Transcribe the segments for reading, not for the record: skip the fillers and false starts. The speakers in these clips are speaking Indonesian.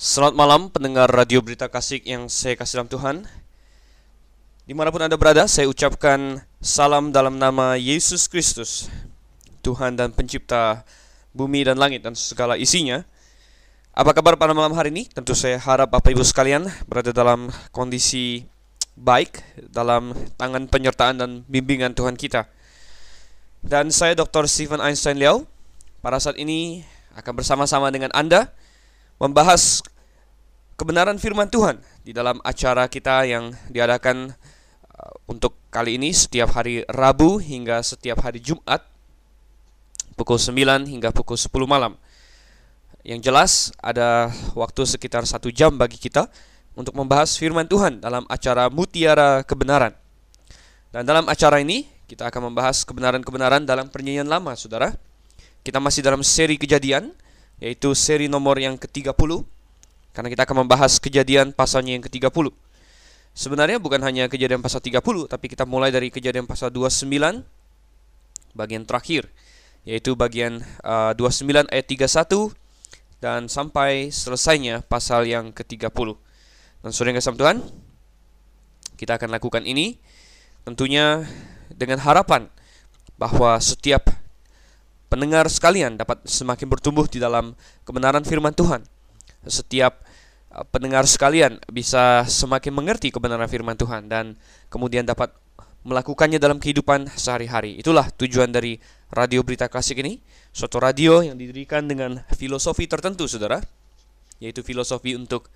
Selamat malam pendengar Radio Berita Kasih yang saya kasih dalam Tuhan. Dimanapun Anda berada, saya ucapkan salam dalam nama Yesus Kristus, Tuhan dan Pencipta bumi dan langit dan segala isinya. Apa kabar pada malam hari ini? Tentu saya harap Bapak Ibu sekalian berada dalam kondisi baik, dalam tangan penyertaan dan bimbingan Tuhan kita. Dan saya Dr. Stephen Einstein Liao, pada saat ini akan bersama-sama dengan Anda membahas kebenaran firman Tuhan di dalam acara kita yang diadakan untuk kali ini setiap hari Rabu hingga setiap hari Jumat pukul 9 hingga pukul 10 malam. Yang jelas ada waktu sekitar 1 jam bagi kita untuk membahas firman Tuhan dalam acara Mutiara Kebenaran. Dan dalam acara ini kita akan membahas kebenaran-kebenaran dalam Perjanjian Lama, saudara. Kita masih dalam seri Kejadian, yaitu seri nomor yang ke-30, karena kita akan membahas Kejadian pasalnya yang ke-30. Sebenarnya bukan hanya Kejadian pasal 30, tapi kita mulai dari Kejadian pasal 29 bagian terakhir, yaitu bagian 29 ayat 31 dan sampai selesainya pasal yang ke-30. Dan saudara yang kasih Tuhan, kita akan lakukan ini tentunya dengan harapan bahwa setiap pendengar sekalian dapat semakin bertumbuh di dalam kebenaran firman Tuhan. Setiap pendengar sekalian bisa semakin mengerti kebenaran firman Tuhan dan kemudian dapat melakukannya dalam kehidupan sehari-hari. Itulah tujuan dari Radio Berita Klasik ini, suatu radio yang didirikan dengan filosofi tertentu, saudara, yaitu filosofi untuk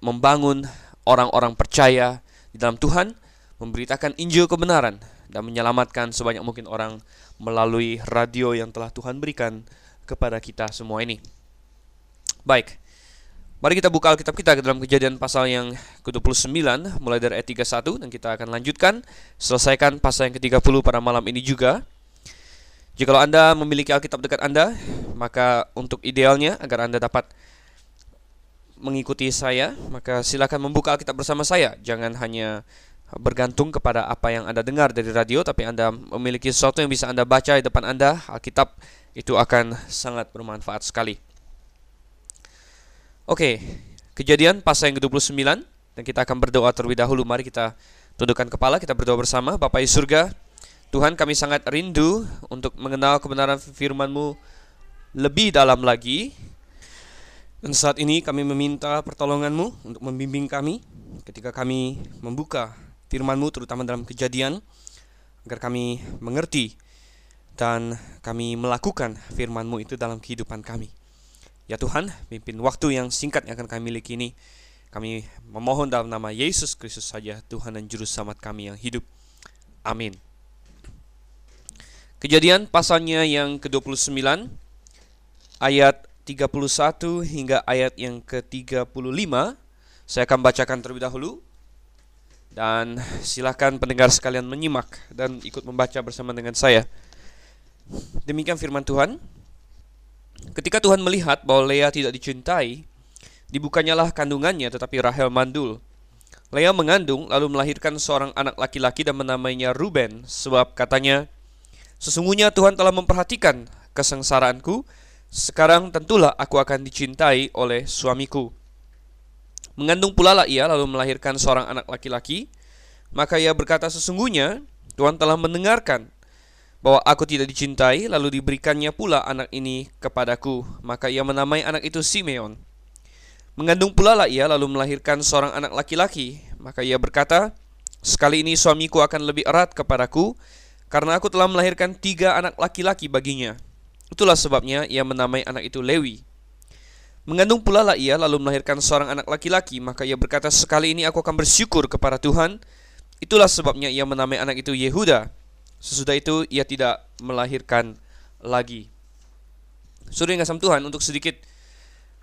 membangun orang-orang percaya di dalam Tuhan, memberitakan Injil kebenaran, dan menyelamatkan sebanyak mungkin orang melalui radio yang telah Tuhan berikan kepada kita semua ini. Baik, mari kita buka Alkitab kita ke dalam Kejadian pasal yang ke-29 mulai dari ayat 31, dan kita akan lanjutkan selesaikan pasal yang ke-30 pada malam ini juga. Jikalau Anda memiliki Alkitab dekat Anda, maka untuk idealnya agar Anda dapat mengikuti saya, maka silakan membuka Alkitab bersama saya. Jangan hanya bergantung kepada apa yang Anda dengar dari radio, tapi Anda memiliki sesuatu yang bisa Anda baca di depan Anda, Alkitab, itu akan sangat bermanfaat sekali. Oke, Kejadian pasal yang ke-29, dan kita akan berdoa terlebih dahulu. Mari kita tundukkan kepala, kita berdoa bersama. Bapa di surga, Tuhan, kami sangat rindu untuk mengenal kebenaran firman-Mu lebih dalam lagi. Dan saat ini kami meminta pertolongan-Mu untuk membimbing kami ketika kami membuka firman-Mu, terutama dalam Kejadian, agar kami mengerti dan kami melakukan firman-Mu itu dalam kehidupan kami. Ya Tuhan, pimpin waktu yang singkat yang akan kami miliki ini. Kami memohon dalam nama Yesus Kristus saja, Tuhan dan Juru Selamat kami yang hidup. Amin. Kejadian pasalnya yang ke-29, ayat 31 hingga ayat yang ke-35. Saya akan bacakan terlebih dahulu, dan silakan pendengar sekalian menyimak dan ikut membaca bersama dengan saya. Demikian firman Tuhan. Ketika Tuhan melihat bahwa Lea tidak dicintai, dibukanyalah kandungannya, tetapi Rahel mandul. Lea mengandung lalu melahirkan seorang anak laki-laki dan menamainya Ruben, sebab katanya, "Sesungguhnya Tuhan telah memperhatikan kesengsaraanku, sekarang tentulah aku akan dicintai oleh suamiku." Mengandung pula lah ia lalu melahirkan seorang anak laki-laki. Maka ia berkata, "Sesungguhnya Tuhan telah mendengarkan bahwa aku tidak dicintai, lalu diberikannya pula anak ini kepadaku." Maka ia menamai anak itu Simeon. Mengandung pula lah ia lalu melahirkan seorang anak laki-laki. Maka ia berkata, "Sekali ini suamiku akan lebih erat kepadaku, karena aku telah melahirkan 3 anak laki-laki baginya." Itulah sebabnya ia menamai anak itu Lewi. Mengandung pula lah ia lalu melahirkan seorang anak laki-laki. Maka ia berkata, "Sekali ini aku akan bersyukur kepada Tuhan." Itulah sebabnya ia menamai anak itu Yehuda. Sesudah itu ia tidak melahirkan lagi. Saudara yang kasih Tuhan, untuk sedikit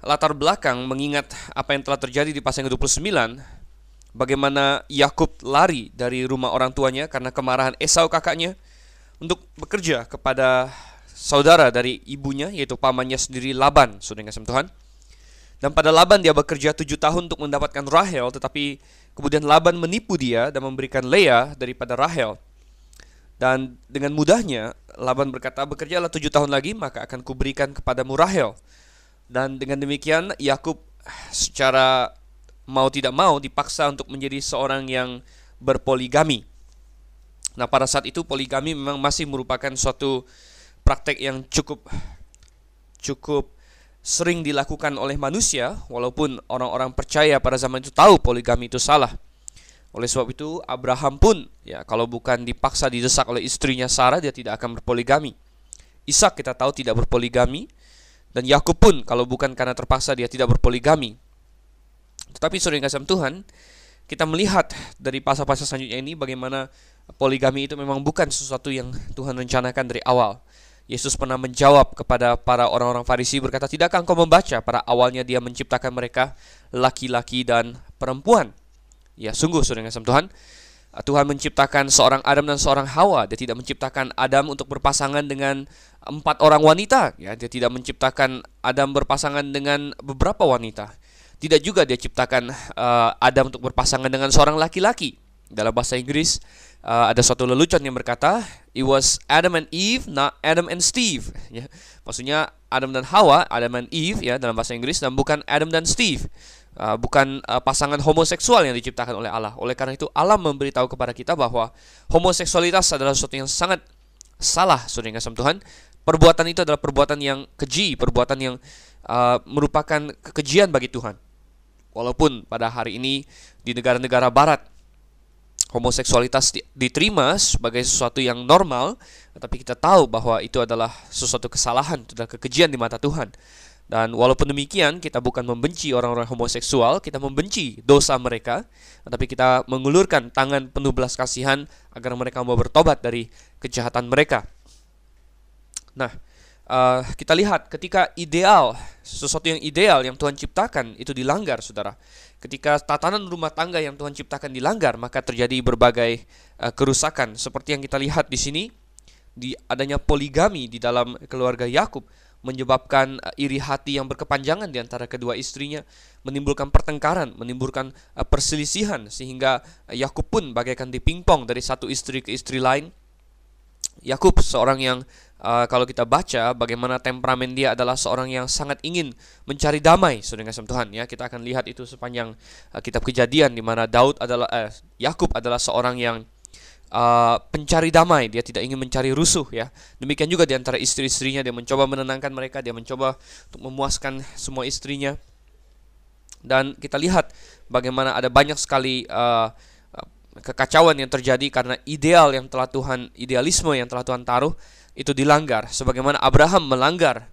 latar belakang mengingat apa yang telah terjadi di pasal yang ke-29, bagaimana Yakub lari dari rumah orang tuanya karena kemarahan Esau kakaknya untuk bekerja kepada saudara dari ibunya, yaitu pamannya sendiri Laban. Saudara yang kasih Tuhan, dan pada Laban dia bekerja 7 tahun untuk mendapatkan Rahel, tetapi kemudian Laban menipu dia dan memberikan Lea daripada Rahel. Dan dengan mudahnya Laban berkata, "Bekerjalah 7 tahun lagi, maka akan kuberikan kepadamu Rahel." Dan dengan demikian Yakub secara mau tidak mau dipaksa untuk menjadi seorang yang berpoligami. Nah, pada saat itu poligami memang masih merupakan suatu praktek yang cukup sering dilakukan oleh manusia, walaupun orang-orang percaya pada zaman itu tahu poligami itu salah. Oleh sebab itu Abraham pun, ya, kalau bukan dipaksa didesak oleh istrinya Sarah, dia tidak akan berpoligami. Ishak kita tahu tidak berpoligami, dan Yakub pun kalau bukan karena terpaksa dia tidak berpoligami. Tetapi saudara yang kasih Tuhan, kita melihat dari pasal-pasal selanjutnya ini bagaimana poligami itu memang bukan sesuatu yang Tuhan rencanakan dari awal. Yesus pernah menjawab kepada para orang-orang Farisi berkata, "Tidakkah engkau membaca pada awalnya dia menciptakan mereka laki-laki dan perempuan?" Ya, sungguh saudara yang kasih Tuhan, Tuhan menciptakan seorang Adam dan seorang Hawa. Dia tidak menciptakan Adam untuk berpasangan dengan 4 orang wanita, ya. Dia tidak menciptakan Adam berpasangan dengan beberapa wanita. Tidak juga dia ciptakan Adam untuk berpasangan dengan seorang laki-laki. Dalam bahasa Inggris ada suatu lelucon yang berkata, "It was Adam and Eve, not Adam and Steve." Ya, maksudnya Adam dan Hawa, Adam and Eve, ya, dalam bahasa Inggris, dan bukan Adam dan Steve. Bukan pasangan homoseksual yang diciptakan oleh Allah. Oleh karena itu Allah memberitahu kepada kita bahwa homoseksualitas adalah sesuatu yang sangat salah, saudara yang kasih Tuhan. Perbuatan itu adalah perbuatan yang keji, perbuatan yang merupakan kekejian bagi Tuhan. Walaupun pada hari ini di negara-negara barat homoseksualitas diterima sebagai sesuatu yang normal, tetapi kita tahu bahwa itu adalah sesuatu kesalahan, itu adalah kekejian di mata Tuhan. Dan walaupun demikian, kita bukan membenci orang-orang homoseksual, kita membenci dosa mereka, tetapi kita mengulurkan tangan penuh belas kasihan agar mereka mau bertobat dari kejahatan mereka. Nah, kita lihat ketika ideal, sesuatu yang ideal yang Tuhan ciptakan itu dilanggar, saudara. Ketika tatanan rumah tangga yang Tuhan ciptakan dilanggar, maka terjadi berbagai kerusakan. Seperti yang kita lihat di sini, di adanya poligami di dalam keluarga Yakub menyebabkan iri hati yang berkepanjangan di antara kedua istrinya, menimbulkan pertengkaran, menimbulkan perselisihan, sehingga Yakub pun bagaikan dipingpong dari satu istri ke istri lain. Yakub seorang yang kalau kita baca bagaimana temperamen dia adalah seorang yang sangat ingin mencari damai, saudara kasih Tuhan, ya. Kita akan lihat itu sepanjang kitab Kejadian, di mana Yakub adalah seorang yang pencari damai, dia tidak ingin mencari rusuh, ya. Demikian juga di antara istri-istrinya, dia mencoba menenangkan mereka, dia mencoba untuk memuaskan semua istrinya. Dan kita lihat bagaimana ada banyak sekali kekacauan yang terjadi karena idealisme yang telah Tuhan taruh itu dilanggar, sebagaimana Abraham melanggar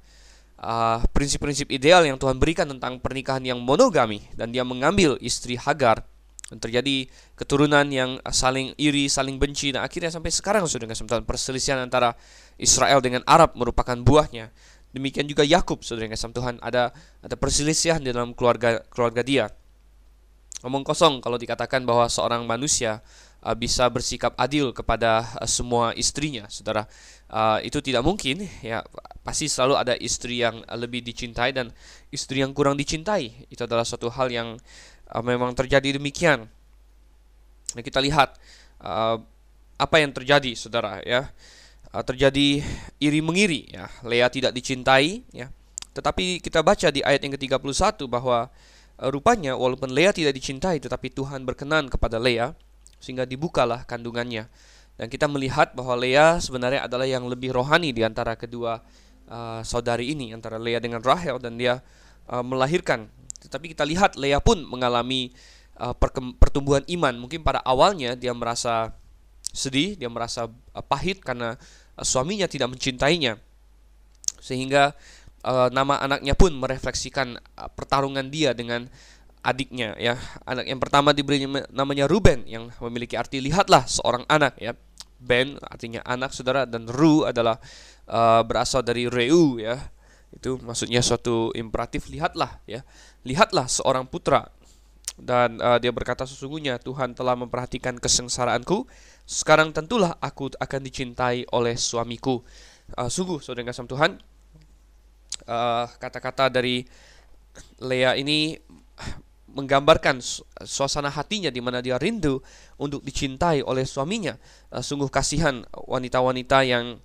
prinsip-prinsip ideal yang Tuhan berikan tentang pernikahan yang monogami, dan dia mengambil istri Hagar, dan terjadi keturunan yang saling iri, saling benci, dan akhirnya sampai sekarang sudah kesempatan perselisihan antara Israel dengan Arab merupakan buahnya. Demikian juga Yakub, saudara yang kasih Tuhan, ada perselisihan di dalam keluarga dia. Omong kosong kalau dikatakan bahwa seorang manusia bisa bersikap adil kepada semua istrinya, saudara. Itu tidak mungkin, ya. Pasti selalu ada istri yang lebih dicintai dan istri yang kurang dicintai. Itu adalah suatu hal yang memang terjadi demikian. Nah, kita lihat apa yang terjadi, saudara, ya. Terjadi iri mengiri, ya. Lea tidak dicintai, ya. Tetapi kita baca di ayat yang ke-31 bahwa rupanya walaupun Lea tidak dicintai, tetapi Tuhan berkenan kepada Lea, sehingga dibukalah kandungannya. Dan kita melihat bahwa Lea sebenarnya adalah yang lebih rohani di antara kedua saudari ini, antara Lea dengan Rahel, dan dia melahirkan. Tetapi kita lihat Lea pun mengalami pertumbuhan iman. Mungkin pada awalnya dia merasa sedih, dia merasa pahit karena suaminya tidak mencintainya, sehingga nama anaknya pun merefleksikan pertarungan dia dengan adiknya, ya. Anak yang pertama diberi namanya Ruben, yang memiliki arti lihatlah seorang anak, ya. Ben artinya anak, saudara, dan Ru adalah berasal dari Reu, ya. Itu maksudnya suatu imperatif, lihatlah, ya. Lihatlah seorang putra. Dan dia berkata, sesungguhnya Tuhan telah memperhatikan kesengsaraanku, sekarang tentulah aku akan dicintai oleh suamiku. Sungguh, saudara kasih Tuhan, kata-kata dari Lea ini menggambarkan suasana hatinya di mana dia rindu untuk dicintai oleh suaminya. Sungguh kasihan wanita-wanita yang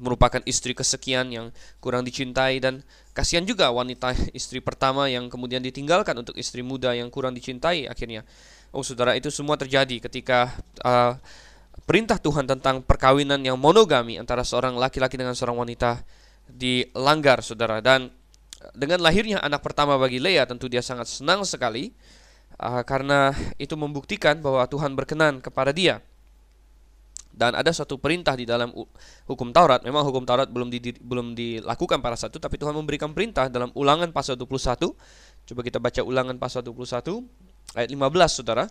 merupakan istri kesekian yang kurang dicintai, dan kasihan juga wanita istri pertama yang kemudian ditinggalkan untuk istri muda yang kurang dicintai akhirnya. Oh saudara, itu semua terjadi ketika perintah Tuhan tentang perkawinan yang monogami antara seorang laki-laki dengan seorang wanita dilanggar, saudara. Dan dengan lahirnya anak pertama bagi Leah, tentu dia sangat senang sekali, karena itu membuktikan bahwa Tuhan berkenan kepada dia. Dan ada suatu perintah di dalam hukum Taurat. Memang hukum Taurat belum dilakukan pada saat itu, tapi Tuhan memberikan perintah dalam Ulangan pasal 21. Coba kita baca Ulangan pasal 21 ayat 15, saudara.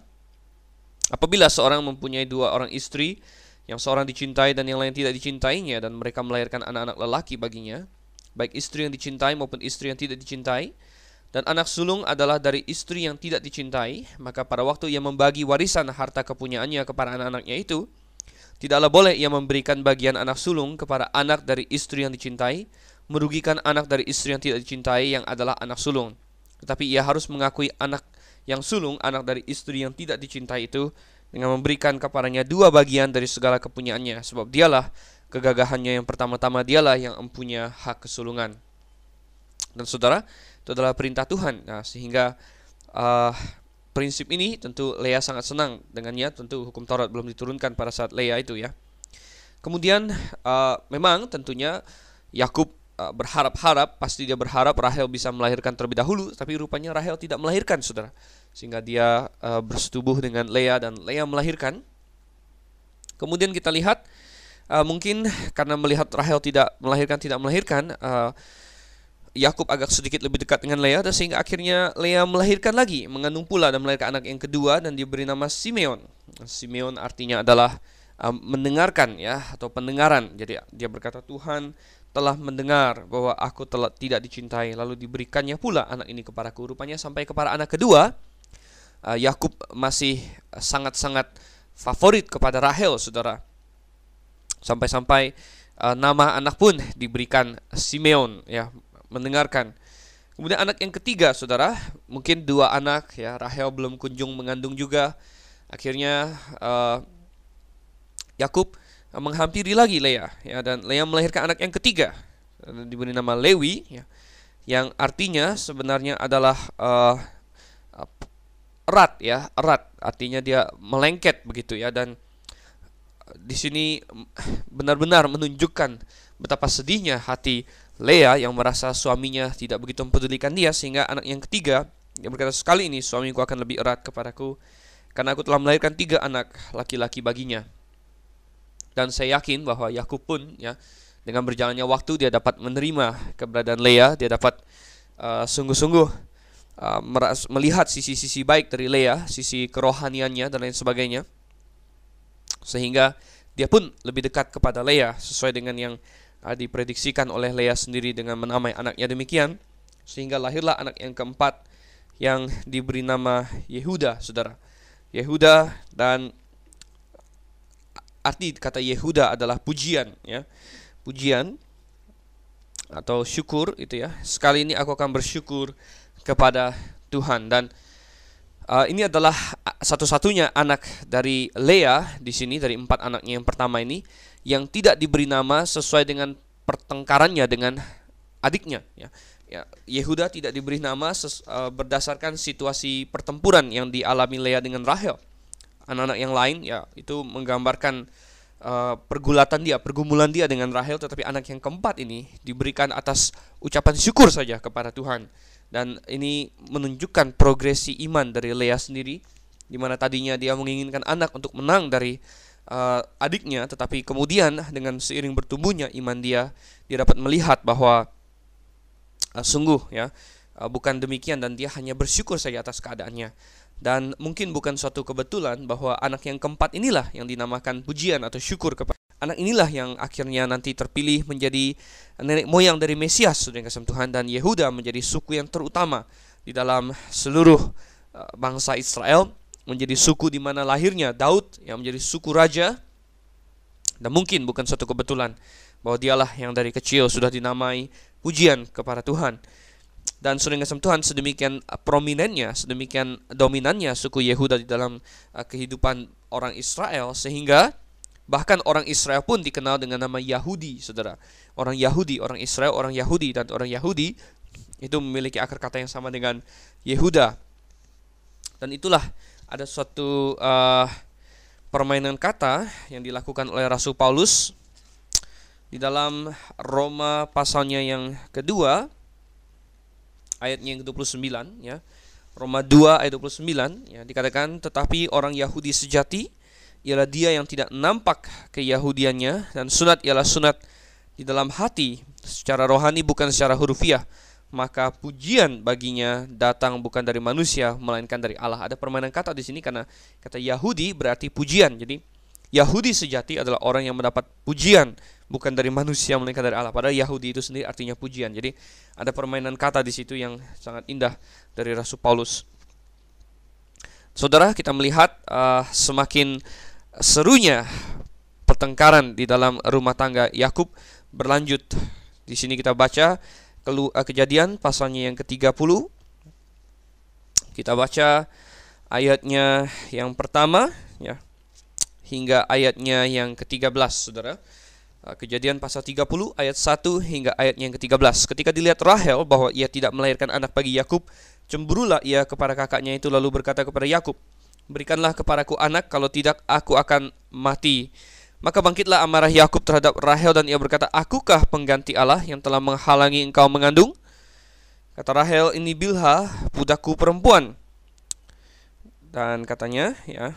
Apabila seorang mempunyai dua orang istri, yang seorang dicintai dan yang lain tidak dicintainya, dan mereka melahirkan anak-anak lelaki baginya, baik istri yang dicintai maupun istri yang tidak dicintai, dan anak sulung adalah dari istri yang tidak dicintai, maka pada waktu ia membagi warisan harta kepunyaannya kepada anak-anaknya itu, tidaklah boleh ia memberikan bagian anak sulung kepada anak dari istri yang dicintai, merugikan anak dari istri yang tidak dicintai yang adalah anak sulung. Tetapi ia harus mengakui anak yang sulung, anak dari istri yang tidak dicintai itu, dengan memberikan kepadanya dua bagian dari segala kepunyaannya, sebab dialah kegagahannya yang pertama-tama, dialah yang mempunyai hak kesulungan. Dan saudara, itu adalah perintah Tuhan. Nah, sehingga prinsip ini tentu Leah sangat senang dengannya. Tentu hukum Taurat belum diturunkan pada saat Leah itu ya. Kemudian memang tentunya Yakub berharap-harap, pasti dia berharap Rahel bisa melahirkan terlebih dahulu, tapi rupanya Rahel tidak melahirkan, saudara. Sehingga dia bersetubuh dengan Leah dan Leah melahirkan. Kemudian kita lihat mungkin karena melihat Rahel tidak melahirkan, Yakub agak sedikit lebih dekat dengan Leah, dan sehingga akhirnya Leah melahirkan lagi, mengandung pula dan melahirkan anak yang kedua, dan diberi nama Simeon. Simeon artinya adalah mendengarkan ya, atau pendengaran. Jadi dia berkata, Tuhan telah mendengar bahwa aku telah tidak dicintai, lalu diberikannya pula anak ini kepadaku. Rupanya sampai kepada anak kedua, Yakub masih sangat-sangat favorit kepada Rahel, saudara. Sampai-sampai nama anak pun diberikan Simeon ya, mendengarkan. Kemudian anak yang ketiga, saudara, mungkin dua anak ya, Rahel belum kunjung mengandung juga. Akhirnya Yakub menghampiri lagi Leah ya, dan Leah melahirkan anak yang ketiga, diberi nama Lewi ya, yang artinya sebenarnya adalah erat ya, erat artinya dia melengket begitu ya. Dan di sini benar-benar menunjukkan betapa sedihnya hati Leah yang merasa suaminya tidak begitu mempedulikan dia, sehingga anak yang ketiga dia berkata, sekali ini suamiku akan lebih erat kepadaku, karena aku telah melahirkan 3 anak laki-laki baginya. Dan saya yakin bahwa Yakub pun ya, dengan berjalannya waktu dia dapat menerima keberadaan Leah, dia dapat sungguh-sungguh melihat sisi-sisi baik dari Leah, sisi kerohaniannya dan lain sebagainya, sehingga dia pun lebih dekat kepada Leah sesuai dengan yang diprediksikan oleh Leah sendiri dengan menamai anaknya demikian, sehingga lahirlah anak yang keempat yang diberi nama Yehuda, saudara. Yehuda, dan arti kata Yehuda adalah pujian ya, pujian atau syukur itu ya. Sekali ini aku akan bersyukur kepada Tuhan. Dan ini adalah satu-satunya anak dari Leah di sini, dari 4 anaknya yang pertama ini, yang tidak diberi nama sesuai dengan pertengkarannya dengan adiknya ya. Yehuda tidak diberi nama berdasarkan situasi pertempuran yang dialami Leah dengan Rahel. Anak-anak yang lain ya, itu menggambarkan pergumulan dia dengan Rahel, tetapi anak yang keempat ini diberikan atas ucapan syukur saja kepada Tuhan. Dan ini menunjukkan progresi iman dari Leah sendiri, di mana tadinya dia menginginkan anak untuk menang dari adiknya, tetapi kemudian dengan seiring bertumbuhnya iman dia dapat melihat bahwa sungguh ya, bukan demikian, dan dia hanya bersyukur saja atas keadaannya. Dan mungkin bukan suatu kebetulan bahwa anak yang keempat inilah yang dinamakan pujian atau syukur kepada. Anak inilah yang akhirnya nanti terpilih menjadi nenek moyang dari Mesias, saudara yang kasih Tuhan, dan Yehuda menjadi suku yang terutama di dalam seluruh bangsa Israel, menjadi suku di mana lahirnya Daud yang menjadi suku raja. Dan mungkin bukan suatu kebetulan bahwa dialah yang dari kecil sudah dinamai pujian kepada Tuhan. Dan saudara yang kasih Tuhan, sedemikian prominennya, sedemikian dominannya suku Yehuda di dalam kehidupan orang Israel, sehingga Bahkan orang Israel pun dikenal dengan nama Yahudi, saudara. Orang Yahudi, orang Israel, orang Yahudi. Dan orang Yahudi itu memiliki akar kata yang sama dengan Yehuda. Dan itulah ada suatu permainan kata yang dilakukan oleh Rasul Paulus di dalam Roma pasalnya yang kedua, ayatnya yang ke-29, ya. Roma 2 ayat 29, ya, dikatakan, tetapi orang Yahudi sejati ialah dia yang tidak nampak keyahudiannya, dan sunat ialah sunat di dalam hati secara rohani, bukan secara hurufiah. Maka pujian baginya datang bukan dari manusia melainkan dari Allah. Ada permainan kata di sini karena kata Yahudi berarti pujian. Jadi Yahudi sejati adalah orang yang mendapat pujian bukan dari manusia melainkan dari Allah. Padahal Yahudi itu sendiri artinya pujian. Jadi ada permainan kata di situ yang sangat indah dari Rasul Paulus. Saudara, kita melihat semakin serunya pertengkaran di dalam rumah tangga Yakub berlanjut. Di sini kita baca Kejadian pasalnya yang ke-30. Kita baca ayatnya yang pertama, ya, hingga ayatnya yang ke-13, saudara. Kejadian pasal 30 ayat 1 hingga ayatnya yang ke-13. Ketika dilihat Rahel bahwa ia tidak melahirkan anak bagi Yakub, cemburulah ia kepada kakaknya itu, lalu berkata kepada Yakub, berikanlah kepadaku anak, kalau tidak aku akan mati. Maka bangkitlah amarah Yakub terhadap Rahel, dan ia berkata, akukah pengganti Allah yang telah menghalangi engkau mengandung? Kata Rahel, ini Bilha, budakku perempuan. Dan katanya, ya,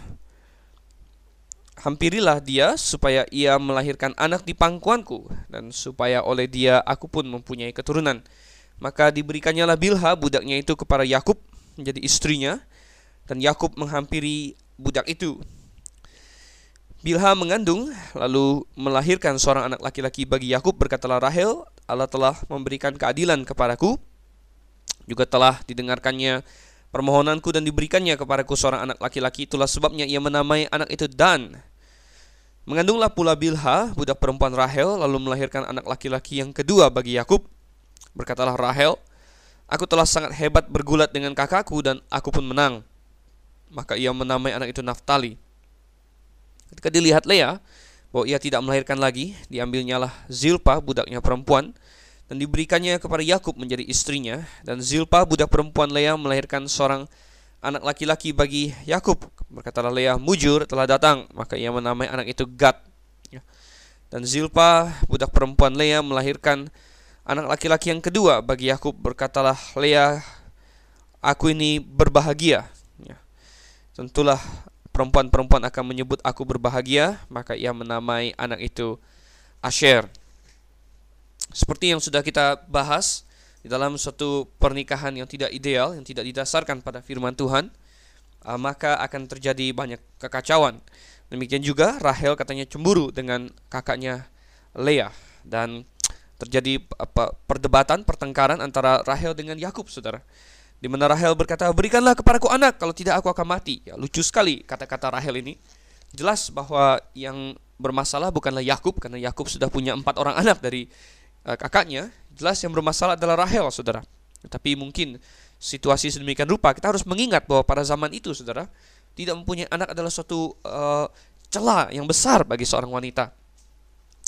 hampirilah dia supaya ia melahirkan anak di pangkuanku, dan supaya oleh dia aku pun mempunyai keturunan. Maka diberikannya lah Bilha, budaknya itu, kepada Yakub menjadi istrinya, dan Yakub menghampiri budak itu. Bilha mengandung, lalu melahirkan seorang anak laki-laki bagi Yakub. Berkatalah Rahel, Allah telah memberikan keadilan kepadaku, juga telah didengarkannya permohonanku, dan diberikannya kepadaku seorang anak laki-laki. Itulah sebabnya ia menamai anak itu Dan. Mengandunglah pula Bilha, budak perempuan Rahel, lalu melahirkan anak laki-laki yang kedua bagi Yakub. Berkatalah Rahel, aku telah sangat hebat bergulat dengan kakakku, dan aku pun menang. Maka ia menamai anak itu Naftali. Ketika dilihat Lea bahwa ia tidak melahirkan lagi, diambilnyalah Zilpa, budaknya perempuan, dan diberikannya kepada Yakub menjadi istrinya. Dan Zilpa, budak perempuan Lea, melahirkan seorang anak laki-laki bagi Yakub. Berkatalah Lea, mujur telah datang. Maka ia menamai anak itu Gad. Dan Zilpa, budak perempuan Lea, melahirkan anak laki-laki yang kedua bagi Yakub. Berkatalah Lea, aku ini berbahagia. Tentulah perempuan-perempuan akan menyebut aku berbahagia. Maka ia menamai anak itu Asher. Seperti yang sudah kita bahas, di dalam suatu pernikahan yang tidak ideal, yang tidak didasarkan pada firman Tuhan, maka akan terjadi banyak kekacauan. Demikian juga Rahel katanya cemburu dengan kakaknya Lea, dan terjadi perdebatan, pertengkaran antara Rahel dengan Yakub, saudara. Di mana Rahel berkata, berikanlah kepadaku anak, kalau tidak aku akan mati. Ya, lucu sekali kata-kata Rahel ini. Jelas bahwa yang bermasalah bukanlah Yakub, karena Yakub sudah punya 4 orang anak dari kakaknya. Jelas yang bermasalah adalah Rahel, saudara. Tapi mungkin situasi sedemikian rupa, kita harus mengingat bahwa pada zaman itu, saudara, tidak mempunyai anak adalah suatu celah yang besar bagi seorang wanita.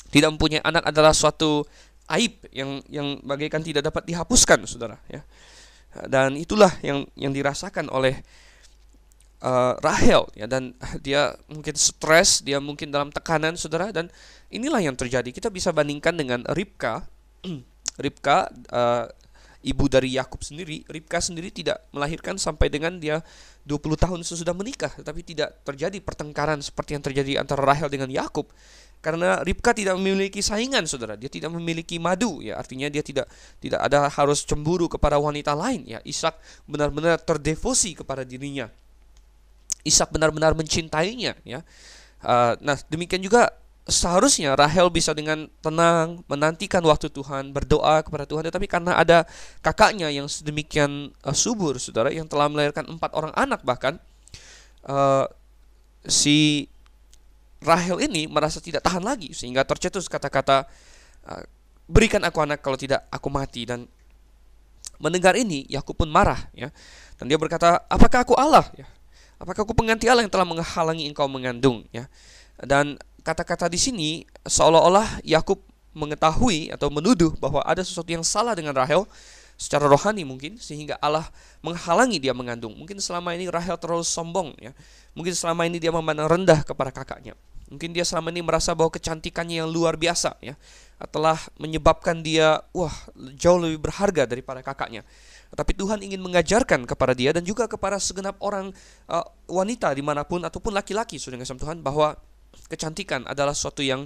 Tidak mempunyai anak adalah suatu aib yang bagaikan tidak dapat dihapuskan, saudara, ya. Dan itulah yang dirasakan oleh Rahel, ya, dan dia mungkin stres, dia mungkin dalam tekanan, saudara. Dan inilah yang terjadi. Kita bisa bandingkan dengan Ribka. Ribka, ibu dari Yakub sendiri. Ribka sendiri tidak melahirkan sampai dengan dia 20 tahun sesudah menikah. Tetapi tidak terjadi pertengkaran seperti yang terjadi antara Rahel dengan Yakub. Karena Ribka tidak memiliki saingan, saudara. Dia tidak memiliki madu, ya. Artinya dia tidak ada harus cemburu kepada wanita lain, ya. Ishak benar-benar terdevosi kepada dirinya. Ishak benar-benar mencintainya, ya. Nah, demikian juga seharusnya Rahel bisa dengan tenang menantikan waktu Tuhan, berdoa kepada Tuhan. Tetapi karena ada kakaknya yang sedemikian subur, saudara, yang telah melahirkan 4 orang anak bahkan, si Rahel ini merasa tidak tahan lagi, sehingga tercetus kata-kata, berikan aku anak, kalau tidak aku mati. Dan mendengar ini Yakub pun marah, ya. Dan dia berkata, apakah aku Allah, ya? Apakah aku pengganti Allah yang telah menghalangi engkau mengandung, ya? Dan kata-kata di sini seolah-olah Yakub mengetahui atau menuduh bahwa ada sesuatu yang salah dengan Rahel secara rohani mungkin, sehingga Allah menghalangi dia mengandung. Mungkin selama ini Rahel terlalu sombong ya. Mungkin selama ini dia memandang rendah kepada kakaknya. Mungkin dia selama ini merasa bahwa kecantikannya yang luar biasa ya telah menyebabkan dia jauh lebih berharga daripada kakaknya. Tapi Tuhan ingin mengajarkan kepada dia dan juga kepada segenap orang wanita dimanapun ataupun laki-laki, saudara kasih Tuhan, bahwa kecantikan adalah sesuatu yang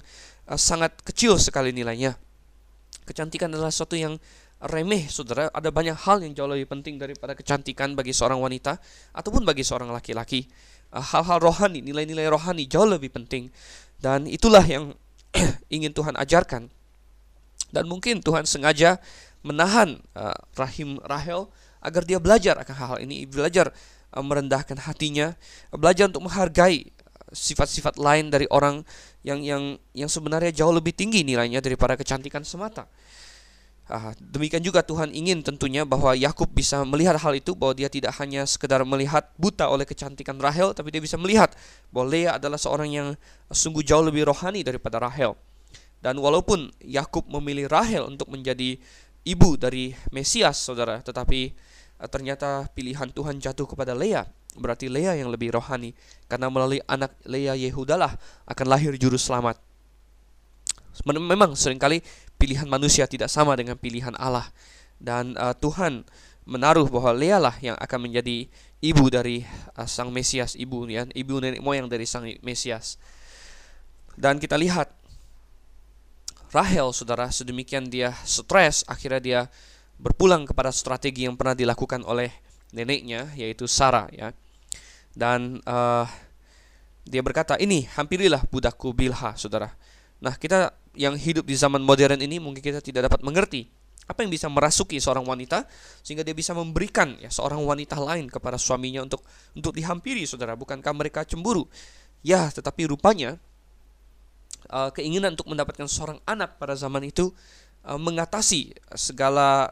sangat kecil sekali nilainya. Kecantikan adalah sesuatu yang remeh, saudara. Ada banyak hal yang jauh lebih penting daripada kecantikan bagi seorang wanita ataupun bagi seorang laki-laki. Hal-hal rohani, nilai-nilai rohani jauh lebih penting. Dan itulah yang ingin Tuhan ajarkan. Dan mungkin Tuhan sengaja menahan rahim Rahel agar dia belajar akan hal-hal ini, belajar merendahkan hatinya, belajar untuk menghargai sifat-sifat lain dari orang yang sebenarnya jauh lebih tinggi nilainya daripada kecantikan semata. Demikian juga Tuhan ingin tentunya bahwa Yakub bisa melihat hal itu, bahwa dia tidak hanya sekedar melihat buta oleh kecantikan Rahel, tapi dia bisa melihat bahwa Lea adalah seorang yang sungguh jauh lebih rohani daripada Rahel. Dan walaupun Yakub memilih Rahel untuk menjadi ibu dari Mesias, saudara, tetapi ternyata pilihan Tuhan jatuh kepada Lea. Berarti Lea yang lebih rohani, karena melalui anak Lea Yehudalah akan lahir juru selamat. Memang seringkali pilihan manusia tidak sama dengan pilihan Allah, dan Tuhan menaruh bahwa Lea lah yang akan menjadi ibu dari sang Mesias, ibu nenek moyang dari sang Mesias. Dan kita lihat Rahel, saudara, sedemikian dia stres, akhirnya dia berpulang kepada strategi yang pernah dilakukan oleh neneknya, yaitu Sarah ya. Dan dia berkata, ini hampirilah budakku Bilha, saudara. Nah, kita yang hidup di zaman modern ini mungkin kita tidak dapat mengerti apa yang bisa merasuki seorang wanita sehingga dia bisa memberikan seorang wanita lain kepada suaminya untuk dihampiri, saudara. Bukankah mereka cemburu? Ya, tetapi rupanya keinginan untuk mendapatkan seorang anak pada zaman itu mengatasi segala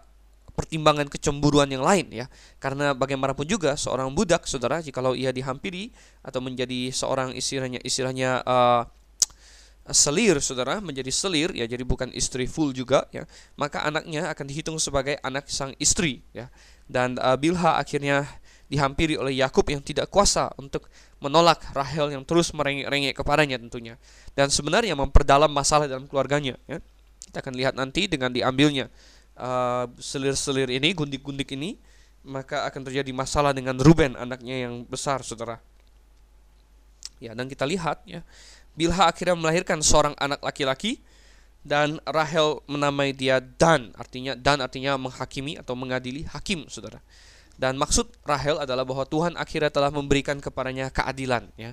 pertimbangan kecemburuan yang lain ya. Karena bagaimanapun juga seorang budak, saudara, jikalau ia dihampiri atau menjadi seorang istilahnya selir, saudara, menjadi selir ya, jadi bukan istri full juga ya, maka anaknya akan dihitung sebagai anak sang istri ya. Dan Bilha akhirnya dihampiri oleh Yakub yang tidak kuasa untuk menolak Rahel yang terus merengek-rengek kepadanya tentunya, dan sebenarnya memperdalam masalah dalam keluarganya ya. Kita akan lihat nanti dengan diambilnya selir-selir ini, gundik-gundik ini, maka akan terjadi masalah dengan Ruben, anaknya yang besar, saudara. Ya, dan kita lihat ya, Bilha akhirnya melahirkan seorang anak laki-laki, dan Rahel menamai dia Dan artinya menghakimi atau mengadili, hakim, saudara. Dan maksud Rahel adalah bahwa Tuhan akhirnya telah memberikan kepadanya keadilan ya.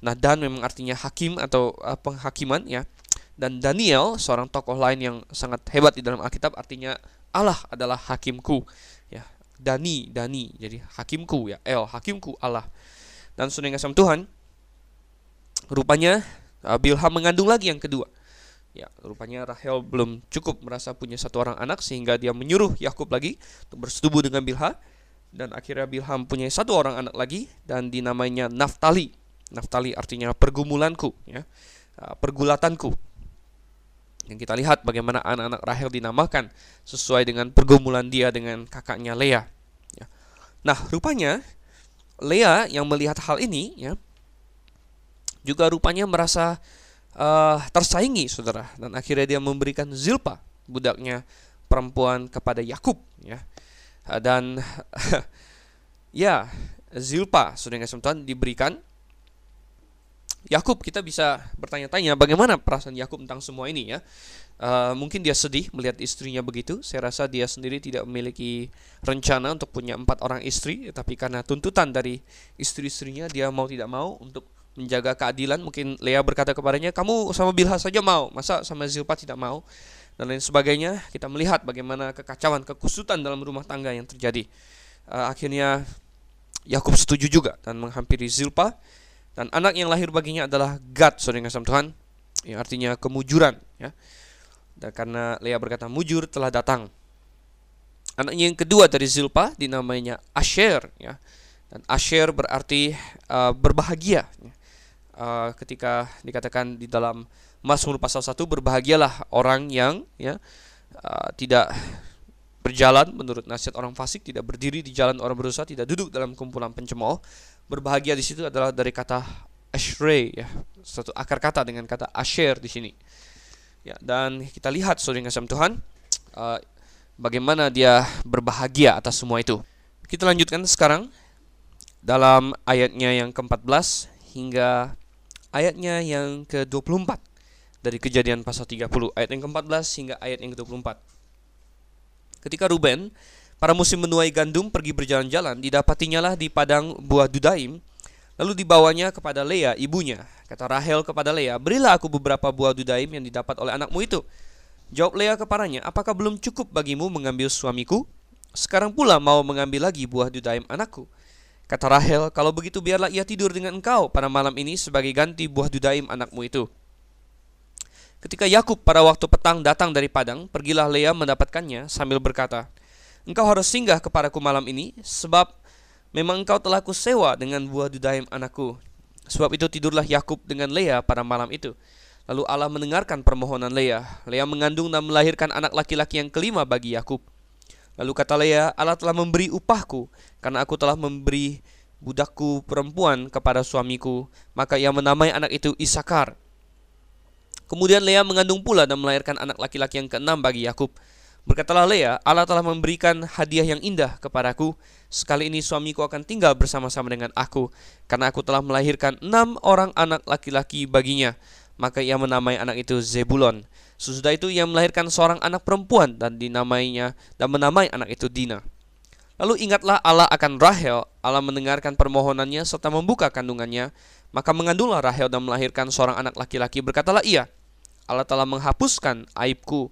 Nah, Dan memang artinya hakim atau penghakiman ya. Dan Daniel, seorang tokoh lain yang sangat hebat di dalam Alkitab, artinya Allah adalah hakimku ya. Dani, jadi hakimku ya. Hakimku Allah. Dan saudara yang Tuhan, rupanya Bilha mengandung lagi yang kedua. Ya, rupanya Rahel belum cukup merasa punya satu orang anak, sehingga dia menyuruh Yakub lagi untuk bersetubuh dengan Bilha. Dan akhirnya Bilha mempunyai satu orang anak lagi, dan dinamainya Naftali. Naftali artinya pergumulanku ya, pergulatanku. Yang kita lihat bagaimana anak-anak Rahel dinamakan sesuai dengan pergumulan dia dengan kakaknya Lea ya. Nah, rupanya Lea yang melihat hal ini ya, juga rupanya merasa tersaingi, saudara, dan akhirnya dia memberikan Zilpa, budaknya perempuan, kepada Yakub ya. Dan ya, Zilpa, saudara yang Tuhan, diberikan Yakub. Kita bisa bertanya-tanya bagaimana perasaan Yakub tentang semua ini ya. Mungkin dia sedih melihat istrinya begitu. Saya rasa dia sendiri tidak memiliki rencana untuk punya 4 orang istri, tapi karena tuntutan dari istri-istrinya, dia mau tidak mau untuk menjaga keadilan. Mungkin Lea berkata kepadanya, kamu sama Bilha saja mau, masa sama Zilpa tidak mau, dan lain sebagainya. Kita melihat bagaimana kekacauan, kekusutan dalam rumah tangga yang terjadi. Akhirnya Yakub setuju juga dan menghampiri Zilpa, dan anak yang lahir baginya adalah Gad, saudara yang Tuhan, yang artinya kemujuran ya. Dan karena Lea berkata, mujur telah datang. Anaknya yang kedua dari Zilpa dinamainya Asher ya. Dan Asher berarti berbahagia ya. ketika dikatakan di dalam Mazmur pasal 1, berbahagialah orang yang tidak berjalan menurut nasihat orang fasik, tidak berdiri di jalan orang berdosa, tidak duduk dalam kumpulan pencemooh. Berbahagia di situ adalah dari kata ashrei, ya, satu akar kata dengan kata asher di sini. Ya, dan kita lihat saudara yang kasih Tuhan, bagaimana dia berbahagia atas semua itu. Kita lanjutkan sekarang dalam ayatnya yang ke-14 hingga ayatnya yang ke-24 dari Kejadian pasal 30, ayat yang ke-14 hingga ayat yang ke-24. Ketika Ruben, para musim menuai gandum, pergi berjalan-jalan, didapatinya lah di padang buah dudaim, lalu dibawanya kepada Lea ibunya. Kata Rahel kepada Lea, berilah aku beberapa buah dudaim yang didapat oleh anakmu itu. Jawab Lea kepadanya, apakah belum cukup bagimu mengambil suamiku? Sekarang pula mau mengambil lagi buah dudaim anakku. Kata Rahel, kalau begitu biarlah ia tidur dengan engkau pada malam ini sebagai ganti buah dudaim anakmu itu. Ketika Yakub pada waktu petang datang dari padang, pergilah Lea mendapatkannya sambil berkata, engkau harus singgah kepadaku malam ini, sebab memang engkau telah kusewa dengan buah dudaim anakku. Sebab itu tidurlah Yakub dengan Lea pada malam itu. Lalu Allah mendengarkan permohonan Lea. Lea mengandung dan melahirkan anak laki-laki yang kelima bagi Yakub. Lalu kata Lea, Allah telah memberi upahku, karena aku telah memberi budakku perempuan kepada suamiku. Maka ia menamai anak itu Isakar. Kemudian Lea mengandung pula dan melahirkan anak laki-laki yang keenam bagi Yakub. Berkatalah Lea, Allah telah memberikan hadiah yang indah kepadaku. Sekali ini suamiku akan tinggal bersama-sama dengan aku, karena aku telah melahirkan 6 orang anak laki-laki baginya. Maka ia menamai anak itu Zebulon. Sesudah itu ia melahirkan seorang anak perempuan dan menamai anak itu Dina. Lalu ingatlah Allah akan Rahel. Allah mendengarkan permohonannya serta membuka kandungannya. Maka mengandunglah Rahel dan melahirkan seorang anak laki-laki. Berkatalah ia, Allah telah menghapuskan aibku.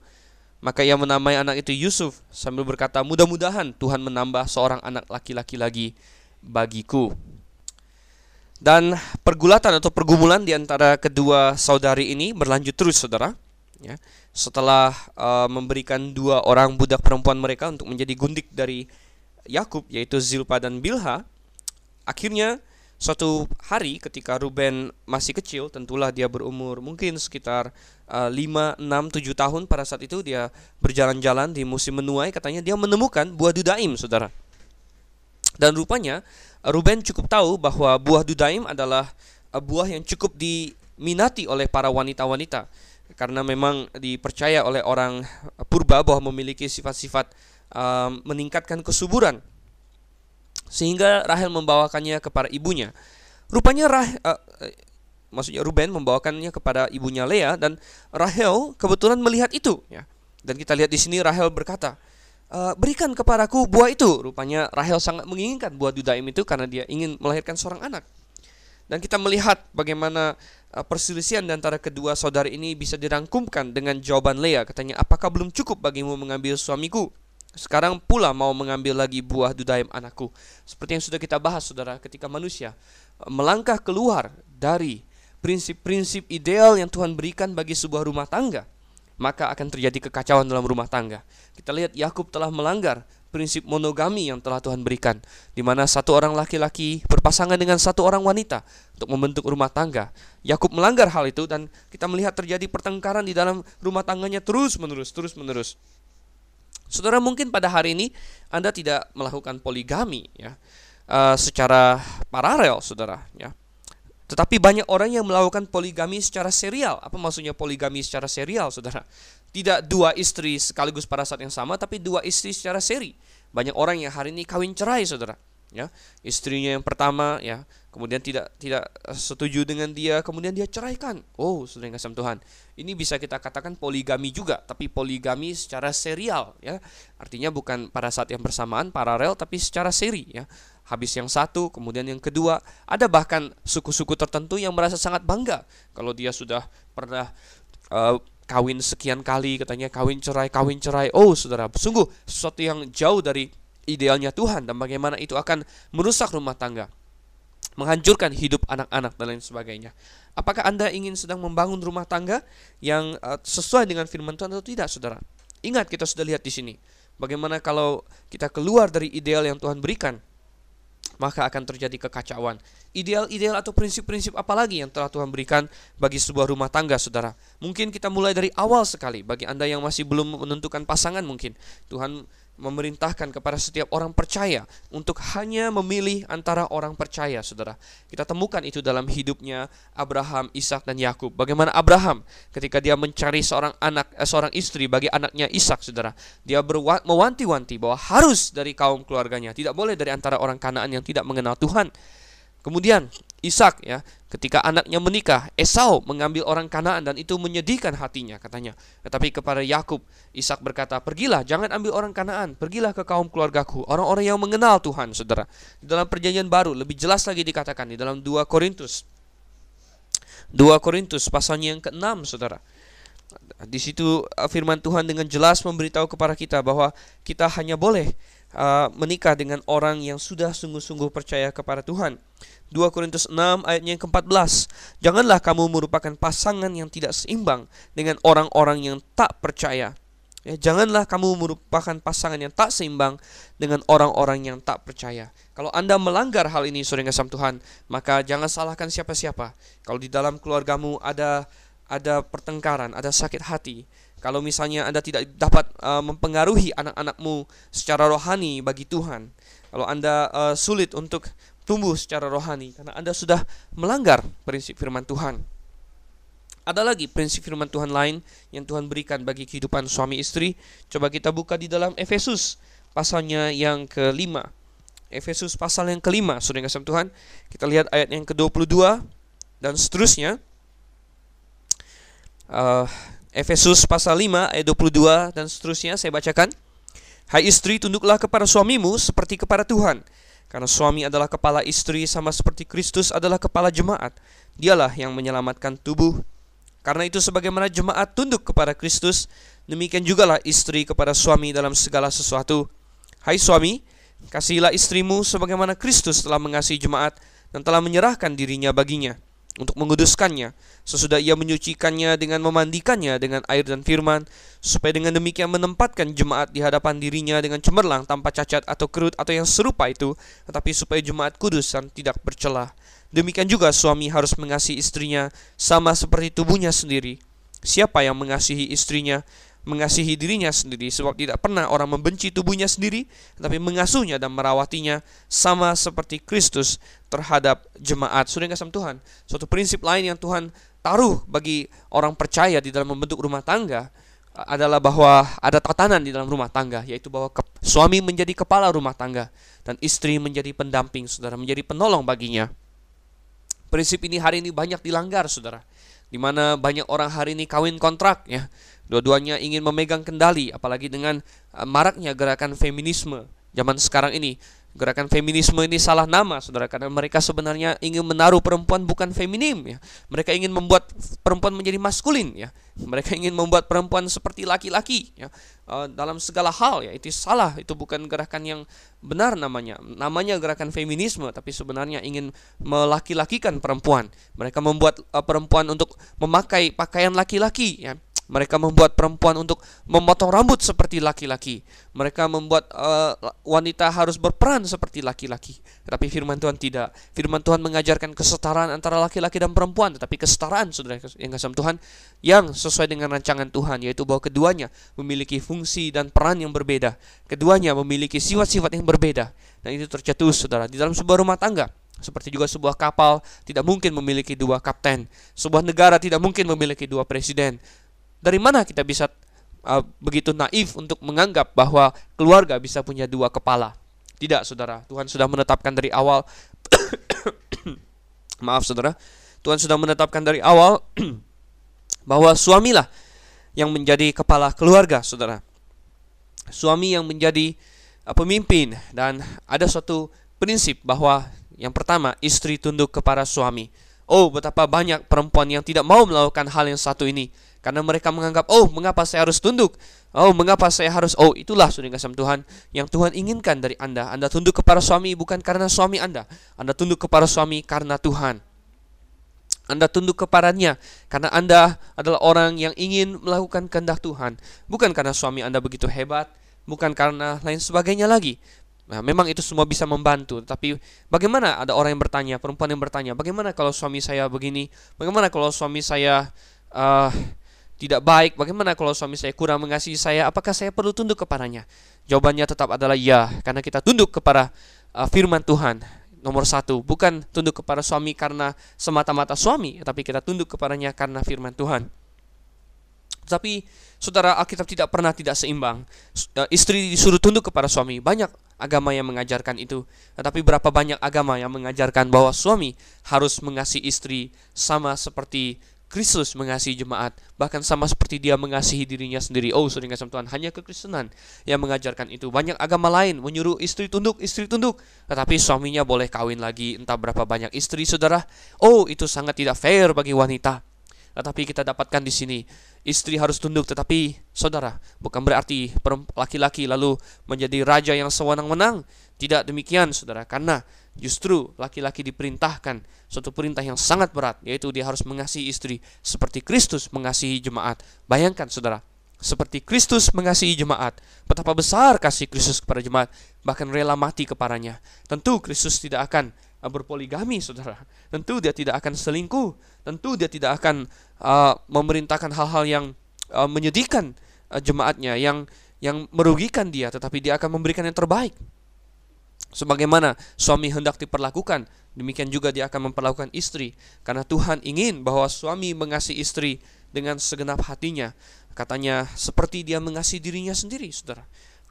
Maka ia menamai anak itu Yusuf sambil berkata, mudah-mudahan Tuhan menambah seorang anak laki-laki lagi bagiku. Dan pergulatan atau pergumulan di antara kedua saudari ini berlanjut terus, saudara. Ya, setelah memberikan 2 orang budak perempuan mereka untuk menjadi gundik dari Yakub, yaitu Zilpa dan Bilha, akhirnya suatu hari ketika Ruben masih kecil, tentulah dia berumur mungkin sekitar 5, 6, 7 tahun pada saat itu, dia berjalan-jalan di musim menuai, katanya dia menemukan buah dudaim, saudara. Dan rupanya Ruben cukup tahu bahwa buah dudaim adalah buah yang cukup diminati oleh para wanita-wanita, karena memang dipercaya oleh orang purba bahwa memiliki sifat-sifat meningkatkan kesuburan. Sehingga Rahel membawakannya kepada ibunya. Rupanya Ruben membawakannya kepada ibunya Lea, dan Rahel kebetulan melihat itu, ya. Dan kita lihat di sini Rahel berkata, berikan kepadaku buah itu. Rupanya Rahel sangat menginginkan buah dudaim itu karena dia ingin melahirkan seorang anak. Dan kita melihat bagaimana perselisihan di antara kedua saudari ini bisa dirangkumkan dengan jawaban Lea. Katanya, apakah belum cukup bagimu mengambil suamiku? Sekarang pula mau mengambil lagi buah dudaim anakku. Seperti yang sudah kita bahas, saudara, ketika manusia melangkah keluar dari prinsip-prinsip ideal yang Tuhan berikan bagi sebuah rumah tangga, maka akan terjadi kekacauan dalam rumah tangga. Kita lihat Yakub telah melanggar prinsip monogami yang telah Tuhan berikan, di mana satu orang laki-laki berpasangan dengan satu orang wanita untuk membentuk rumah tangga. Yakub melanggar hal itu, dan kita melihat terjadi pertengkaran di dalam rumah tangganya terus-menerus. Saudara, mungkin pada hari ini Anda tidak melakukan poligami, ya, secara paralel, saudara, ya. Tetapi banyak orang yang melakukan poligami secara serial. Apa maksudnya poligami secara serial, saudara? Tidak 2 istri sekaligus pada saat yang sama, tapi 2 istri secara seri. Banyak orang yang hari ini kawin cerai, saudara. Ya, istrinya yang pertama, ya, kemudian tidak setuju dengan dia, kemudian dia ceraikan. Oh, saudara yang kasih Tuhan, ini bisa kita katakan poligami juga, tapi poligami secara serial, ya. Artinya bukan pada saat yang bersamaan, paralel, tapi secara seri, ya. Habis yang satu, kemudian yang kedua. Ada bahkan suku-suku tertentu yang merasa sangat bangga kalau dia sudah pernah kawin sekian kali, katanya kawin cerai. Oh, saudara, sungguh sesuatu yang jauh dari idealnya Tuhan, dan bagaimana itu akan merusak rumah tangga, menghancurkan hidup anak-anak dan lain sebagainya. Apakah Anda ingin sedang membangun rumah tangga yang sesuai dengan firman Tuhan atau tidak, saudara? Ingat, kita sudah lihat di sini bagaimana kalau kita keluar dari ideal yang Tuhan berikan, maka akan terjadi kekacauan. Ideal-ideal atau prinsip-prinsip apa lagi yang telah Tuhan berikan bagi sebuah rumah tangga, saudara? Mungkin kita mulai dari awal sekali. Bagi Anda yang masih belum menentukan pasangan, mungkin Tuhan memerintahkan kepada setiap orang percaya untuk hanya memilih antara orang percaya, saudara. Kita temukan itu dalam hidupnya Abraham, Ishak, dan Yakub. Bagaimana Abraham ketika dia mencari seorang istri bagi anaknya Ishak, saudara. Dia mewanti-wanti bahwa harus dari kaum keluarganya, tidak boleh dari antara orang Kanaan yang tidak mengenal Tuhan. Kemudian Ishak, ya, ketika anaknya menikah, Esau mengambil orang Kanaan dan itu menyedihkan hatinya, katanya. Tetapi kepada Yakub, Ishak berkata, pergilah, jangan ambil orang Kanaan, pergilah ke kaum keluargaku, orang-orang yang mengenal Tuhan, saudara. Di dalam perjanjian baru lebih jelas lagi dikatakan di dalam 2 Korintus pasalnya yang ke-6, saudara. Di situ firman Tuhan dengan jelas memberitahu kepada kita bahwa kita hanya boleh menikah dengan orang yang sudah sungguh-sungguh percaya kepada Tuhan. 2 Korintus 6 ayatnya yang ke-14. Janganlah kamu merupakan pasangan yang tidak seimbang dengan orang-orang yang tak percaya. Ya, janganlah kamu merupakan pasangan yang tak seimbang dengan orang-orang yang tak percaya. Kalau Anda melanggar hal ini, saudara yang kasih Tuhan, maka jangan salahkan siapa-siapa. Kalau di dalam keluargamu ada pertengkaran, ada sakit hati, kalau misalnya Anda tidak dapat mempengaruhi anak-anakmu secara rohani bagi Tuhan, kalau Anda sulit untuk tumbuh secara rohani karena Anda sudah melanggar prinsip firman Tuhan. Ada lagi prinsip firman Tuhan lain yang Tuhan berikan bagi kehidupan suami istri. Coba kita buka di dalam Efesus pasalnya yang ke-5. Efesus pasal yang ke-5, saudara yang kasih Tuhan. Kita lihat ayat yang ke-22 dan seterusnya. Efesus pasal 5 ayat 22 dan seterusnya saya bacakan. Hai istri, tunduklah kepada suamimu seperti kepada Tuhan. Karena suami adalah kepala istri sama seperti Kristus adalah kepala jemaat. Dialah yang menyelamatkan tubuh. Karena itu sebagaimana jemaat tunduk kepada Kristus, demikian jugalah istri kepada suami dalam segala sesuatu. Hai suami, kasihilah istrimu sebagaimana Kristus telah mengasihi jemaat dan telah menyerahkan dirinya baginya untuk menguduskannya, sesudah ia menyucikannya dengan memandikannya dengan air dan firman, supaya dengan demikian menempatkan jemaat di hadapan dirinya dengan cemerlang, tanpa cacat atau kerut atau yang serupa itu, tetapi supaya jemaat kudus dan tidak bercela. Demikian juga suami harus mengasihi istrinya sama seperti tubuhnya sendiri. Siapa yang mengasihi istrinya mengasihi dirinya sendiri, sebab tidak pernah orang membenci tubuhnya sendiri, tetapi mengasuhnya dan merawatinya sama seperti Kristus terhadap jemaat. Saudara yang kasih Tuhan, suatu prinsip lain yang Tuhan taruh bagi orang percaya di dalam membentuk rumah tangga adalah bahwa ada tatanan di dalam rumah tangga, yaitu bahwa suami menjadi kepala rumah tangga dan istri menjadi pendamping, saudara, menjadi penolong baginya. Prinsip ini hari ini banyak dilanggar, saudara, di mana banyak orang hari ini kawin kontrak, ya. Dua-duanya ingin memegang kendali, apalagi dengan maraknya gerakan feminisme zaman sekarang ini. Gerakan feminisme ini salah nama, saudara, karena mereka sebenarnya ingin menaruh perempuan bukan feminim, ya. Mereka ingin membuat perempuan menjadi maskulin, ya. Mereka ingin membuat perempuan seperti laki-laki, ya. Dalam segala hal, ya. Itu salah, itu bukan gerakan yang benar namanya. Namanya gerakan feminisme, tapi sebenarnya ingin melaki-lakikan perempuan. Mereka membuat perempuan untuk memakai pakaian laki-laki, ya. Mereka membuat perempuan untuk memotong rambut seperti laki-laki. Mereka membuat wanita harus berperan seperti laki-laki. Tetapi firman Tuhan tidak. Firman Tuhan mengajarkan kesetaraan antara laki-laki dan perempuan. Tetapi kesetaraan, saudara yang kasih Tuhan, yang sesuai dengan rancangan Tuhan, yaitu bahwa keduanya memiliki fungsi dan peran yang berbeda. Keduanya memiliki sifat-sifat yang berbeda. Dan itu tercetus, saudara, di dalam sebuah rumah tangga. Seperti juga sebuah kapal tidak mungkin memiliki dua kapten. Sebuah negara tidak mungkin memiliki dua presiden. Dari mana kita bisa begitu naif untuk menganggap bahwa keluarga bisa punya dua kepala? Tidak, saudara. Tuhan sudah menetapkan dari awal maaf, saudara. Tuhan sudah menetapkan dari awal bahwa suamilah yang menjadi kepala keluarga, saudara. Suami yang menjadi pemimpin. Dan ada suatu prinsip bahwa yang pertama, istri tunduk kepada suami. Oh, betapa banyak perempuan yang tidak mau melakukan hal yang satu ini. Karena mereka menganggap, oh, mengapa saya harus tunduk? Oh, mengapa saya harus? Oh, itulah, saudara kasih Tuhan, yang Tuhan inginkan dari Anda. Anda tunduk kepada suami bukan karena suami Anda. Anda tunduk kepada suami karena Tuhan. Anda tunduk kepadanya karena Anda adalah orang yang ingin melakukan kehendak Tuhan. Bukan karena suami Anda begitu hebat, bukan karena lain sebagainya lagi. Nah, memang itu semua bisa membantu, tapi bagaimana ada orang yang bertanya, perempuan yang bertanya, bagaimana kalau suami saya begini? Bagaimana kalau suami saya uh, tidak baik? Bagaimana kalau suami saya kurang mengasihi saya? Apakah saya perlu tunduk kepadanya? Jawabannya tetap adalah ya, karena kita tunduk kepada firman Tuhan. Nomor satu, bukan tunduk kepada suami karena semata-mata suami, tapi kita tunduk kepadanya karena firman Tuhan. Tapi saudara, Alkitab tidak seimbang. Istri disuruh tunduk kepada suami. Banyak agama yang mengajarkan itu. Tetapi berapa banyak agama yang mengajarkan bahwa suami harus mengasihi istri sama seperti Kristus mengasihi jemaat, bahkan sama seperti dia mengasihi dirinya sendiri. Oh, saudara kasih Tuhan, hanya kekristenan yang mengajarkan itu. Banyak agama lain menyuruh istri tunduk, tetapi suaminya boleh kawin lagi entah berapa banyak istri, saudara. Oh, itu sangat tidak fair bagi wanita. Tetapi kita dapatkan di sini, istri harus tunduk, tetapi saudara, bukan berarti laki-laki lalu menjadi raja yang sewenang-wenang. Tidak demikian, saudara, karena justru laki-laki diperintahkan suatu perintah yang sangat berat, yaitu dia harus mengasihi istri seperti Kristus mengasihi jemaat. Bayangkan, saudara, seperti Kristus mengasihi jemaat, betapa besar kasih Kristus kepada jemaat, bahkan rela mati kepadanya. Tentu Kristus tidak akan berpoligami, saudara. Tentu dia tidak akan selingkuh. Tentu dia tidak akan memerintahkan hal-hal yang menyedihkan jemaatnya, yang merugikan dia, tetapi dia akan memberikan yang terbaik. Sebagaimana suami hendak diperlakukan, demikian juga dia akan memperlakukan istri. Karena Tuhan ingin bahwa suami mengasihi istri dengan segenap hatinya. Katanya seperti dia mengasihi dirinya sendiri, saudara.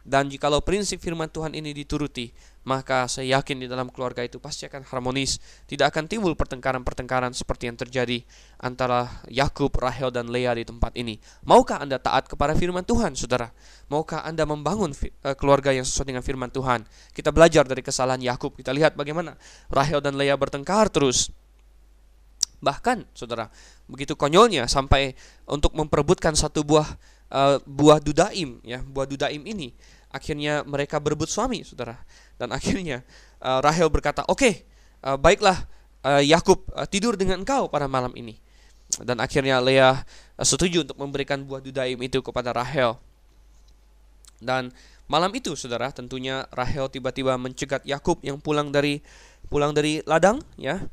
Dan jikalau prinsip firman Tuhan ini dituruti, maka saya yakin di dalam keluarga itu pasti akan harmonis. Tidak akan timbul pertengkaran-pertengkaran seperti yang terjadi antara Yakub, Rahel, dan Lea di tempat ini. Maukah Anda taat kepada firman Tuhan, saudara? Maukah Anda membangun keluarga yang sesuai dengan firman Tuhan? Kita belajar dari kesalahan Yakub. Kita lihat bagaimana Rahel dan Lea bertengkar terus. Bahkan, saudara, begitu konyolnya sampai untuk memperebutkan satu buah dudaim, ya, buah dudaim ini. Akhirnya mereka berebut suami, saudara. Dan akhirnya Rahel berkata, oke, baiklah, Yakub tidur dengan engkau pada malam ini. Dan akhirnya Lea setuju untuk memberikan buah dudaim itu kepada Rahel. Dan malam itu, saudara, tentunya Rahel tiba-tiba mencegat Yakub yang pulang dari ladang, ya.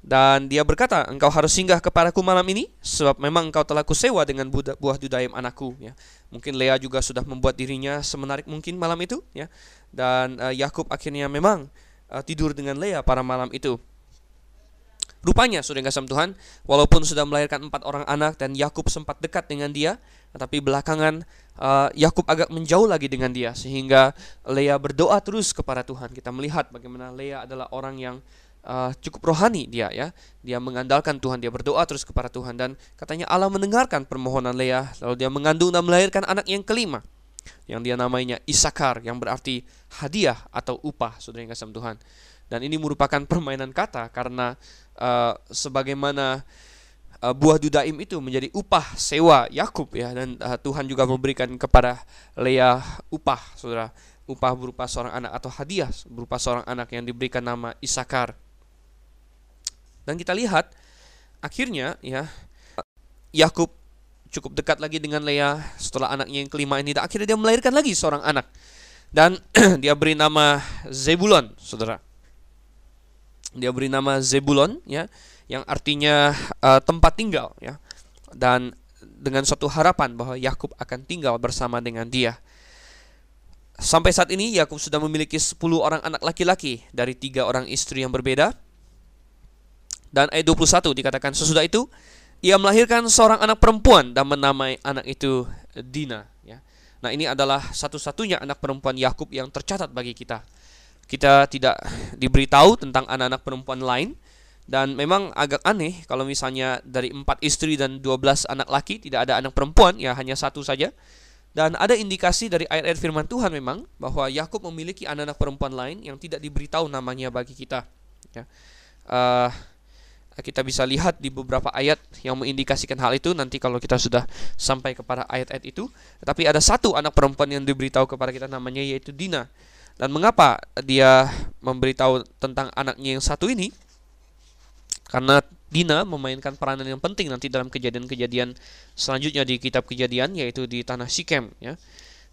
Dan dia berkata, engkau harus singgah kepadaku malam ini, sebab memang engkau telah kusewa dengan buah dudaim anakku, ya. Mungkin Lea juga sudah membuat dirinya semenarik mungkin malam itu, ya. Dan Yakub akhirnya memang tidur dengan Lea pada malam itu. Rupanya, saudara kasih Tuhan, walaupun sudah melahirkan 4 orang anak dan Yakub sempat dekat dengan dia, tetapi belakangan Yakub agak menjauh lagi dengan dia, sehingga Lea berdoa terus kepada Tuhan. Kita melihat bagaimana Lea adalah orang yang cukup rohani dia, ya. Dia mengandalkan Tuhan, dia berdoa terus kepada Tuhan, dan katanya Allah mendengarkan permohonan Lea. Lalu dia mengandung dan melahirkan anak yang kelima, yang dia namanya Isakar, yang berarti hadiah atau upah, saudara yang kasih Tuhan. Dan ini merupakan permainan kata, karena sebagaimana buah dudaim itu menjadi upah sewa Yakub, ya, dan Tuhan juga memberikan kepada Lea upah, saudara, upah berupa seorang anak atau hadiah berupa seorang anak yang diberikan nama Isakar. Dan kita lihat akhirnya, ya, Yakub cukup dekat lagi dengan Lea setelah anaknya yang kelima ini, dan akhirnya dia melahirkan lagi seorang anak, dan dia beri nama Zebulon, saudara. Dia beri nama Zebulon, ya, yang artinya tempat tinggal, ya, dan dengan suatu harapan bahwa Yakub akan tinggal bersama dengan dia. Sampai saat ini Yakub sudah memiliki 10 orang anak laki-laki dari 3 orang istri yang berbeda. Dan ayat 21 dikatakan, sesudah itu ia melahirkan seorang anak perempuan dan menamai anak itu Dina, ya. Nah, ini adalah satu-satunya anak perempuan Yakub yang tercatat bagi kita. Kita tidak diberitahu tentang anak-anak perempuan lain. Dan memang agak aneh kalau misalnya dari 4 istri dan 12 anak laki tidak ada anak perempuan, ya, hanya satu saja. Dan ada indikasi dari ayat-ayat firman Tuhan memang bahwa Yakub memiliki anak-anak perempuan lain yang tidak diberitahu namanya bagi kita, ya. Kita bisa lihat di beberapa ayat yang mengindikasikan hal itu nanti kalau kita sudah sampai kepada ayat-ayat itu. Tapi ada satu anak perempuan yang diberitahu kepada kita namanya, yaitu Dina. Dan mengapa dia memberitahu tentang anaknya yang satu ini? Karena Dina memainkan peranan yang penting nanti dalam kejadian-kejadian selanjutnya di kitab Kejadian, yaitu di tanah Sikem, ya.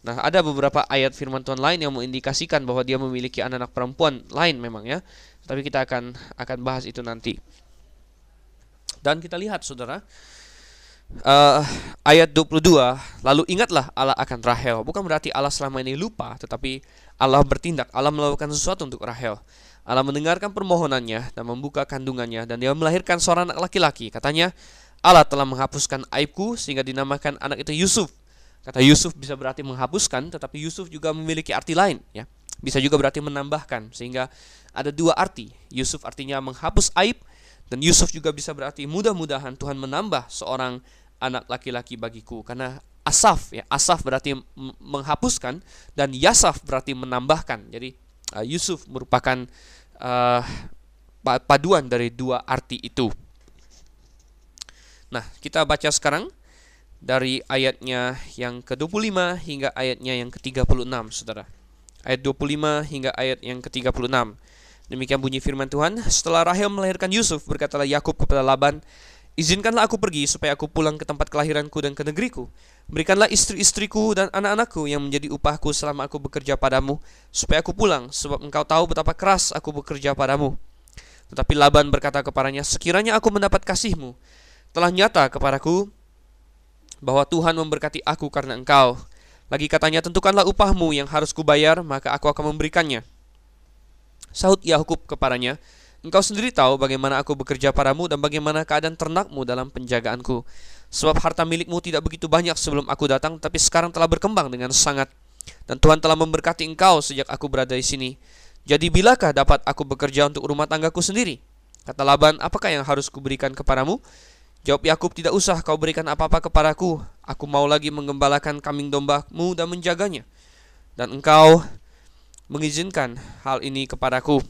Nah, ada beberapa ayat firman Tuhan lain yang mengindikasikan bahwa dia memiliki anak-anak perempuan lain memang ya. Tapi kita akan bahas itu nanti. Dan kita lihat saudara, ayat 22, lalu ingatlah Allah akan Rahel. Bukan berarti Allah selama ini lupa, tetapi Allah bertindak, Allah melakukan sesuatu untuk Rahel. Allah mendengarkan permohonannya dan membuka kandungannya, dan dia melahirkan seorang anak laki-laki. Katanya, Allah telah menghapuskan aibku sehingga dinamakan anak itu Yusuf. Kata Yusuf bisa berarti menghapuskan, tetapi Yusuf juga memiliki arti lain ya. Bisa juga berarti menambahkan, sehingga ada dua arti. Yusuf artinya menghapus aib, dan Yusuf juga bisa berarti mudah-mudahan Tuhan menambah seorang anak laki-laki bagiku. Karena Asaf ya, Asaf berarti menghapuskan, dan Yasaf berarti menambahkan. Jadi Yusuf merupakan paduan dari dua arti itu. Nah, kita baca sekarang dari ayatnya yang ke-25 hingga ayatnya yang ke-36, saudara. Ayat 25 hingga ayat yang ke-36. Demikian bunyi firman Tuhan. Setelah Rahel melahirkan Yusuf, berkatalah Yakub kepada Laban, izinkanlah aku pergi supaya aku pulang ke tempat kelahiranku dan ke negeriku. Berikanlah istri-istriku dan anak-anakku yang menjadi upahku selama aku bekerja padamu, supaya aku pulang, sebab engkau tahu betapa keras aku bekerja padamu. Tetapi Laban berkata kepadanya, sekiranya aku mendapat kasihmu, telah nyata kepadaku bahwa Tuhan memberkati aku karena engkau. Lagi katanya, tentukanlah upahmu yang harus kubayar, maka aku akan memberikannya. Sahut Yakub kepadanya, engkau sendiri tahu bagaimana aku bekerja padamu dan bagaimana keadaan ternakmu dalam penjagaanku. Sebab harta milikmu tidak begitu banyak sebelum aku datang, tapi sekarang telah berkembang dengan sangat. Dan Tuhan telah memberkati engkau sejak aku berada di sini. Jadi bilakah dapat aku bekerja untuk rumah tanggaku sendiri? Kata Laban, apakah yang harus kuberikan kepadamu? Jawab Yakub, tidak usah kau berikan apa-apa kepadaku. Aku mau lagi menggembalakan kambing dombamu dan menjaganya. Dan engkau mengizinkan hal ini kepadaku.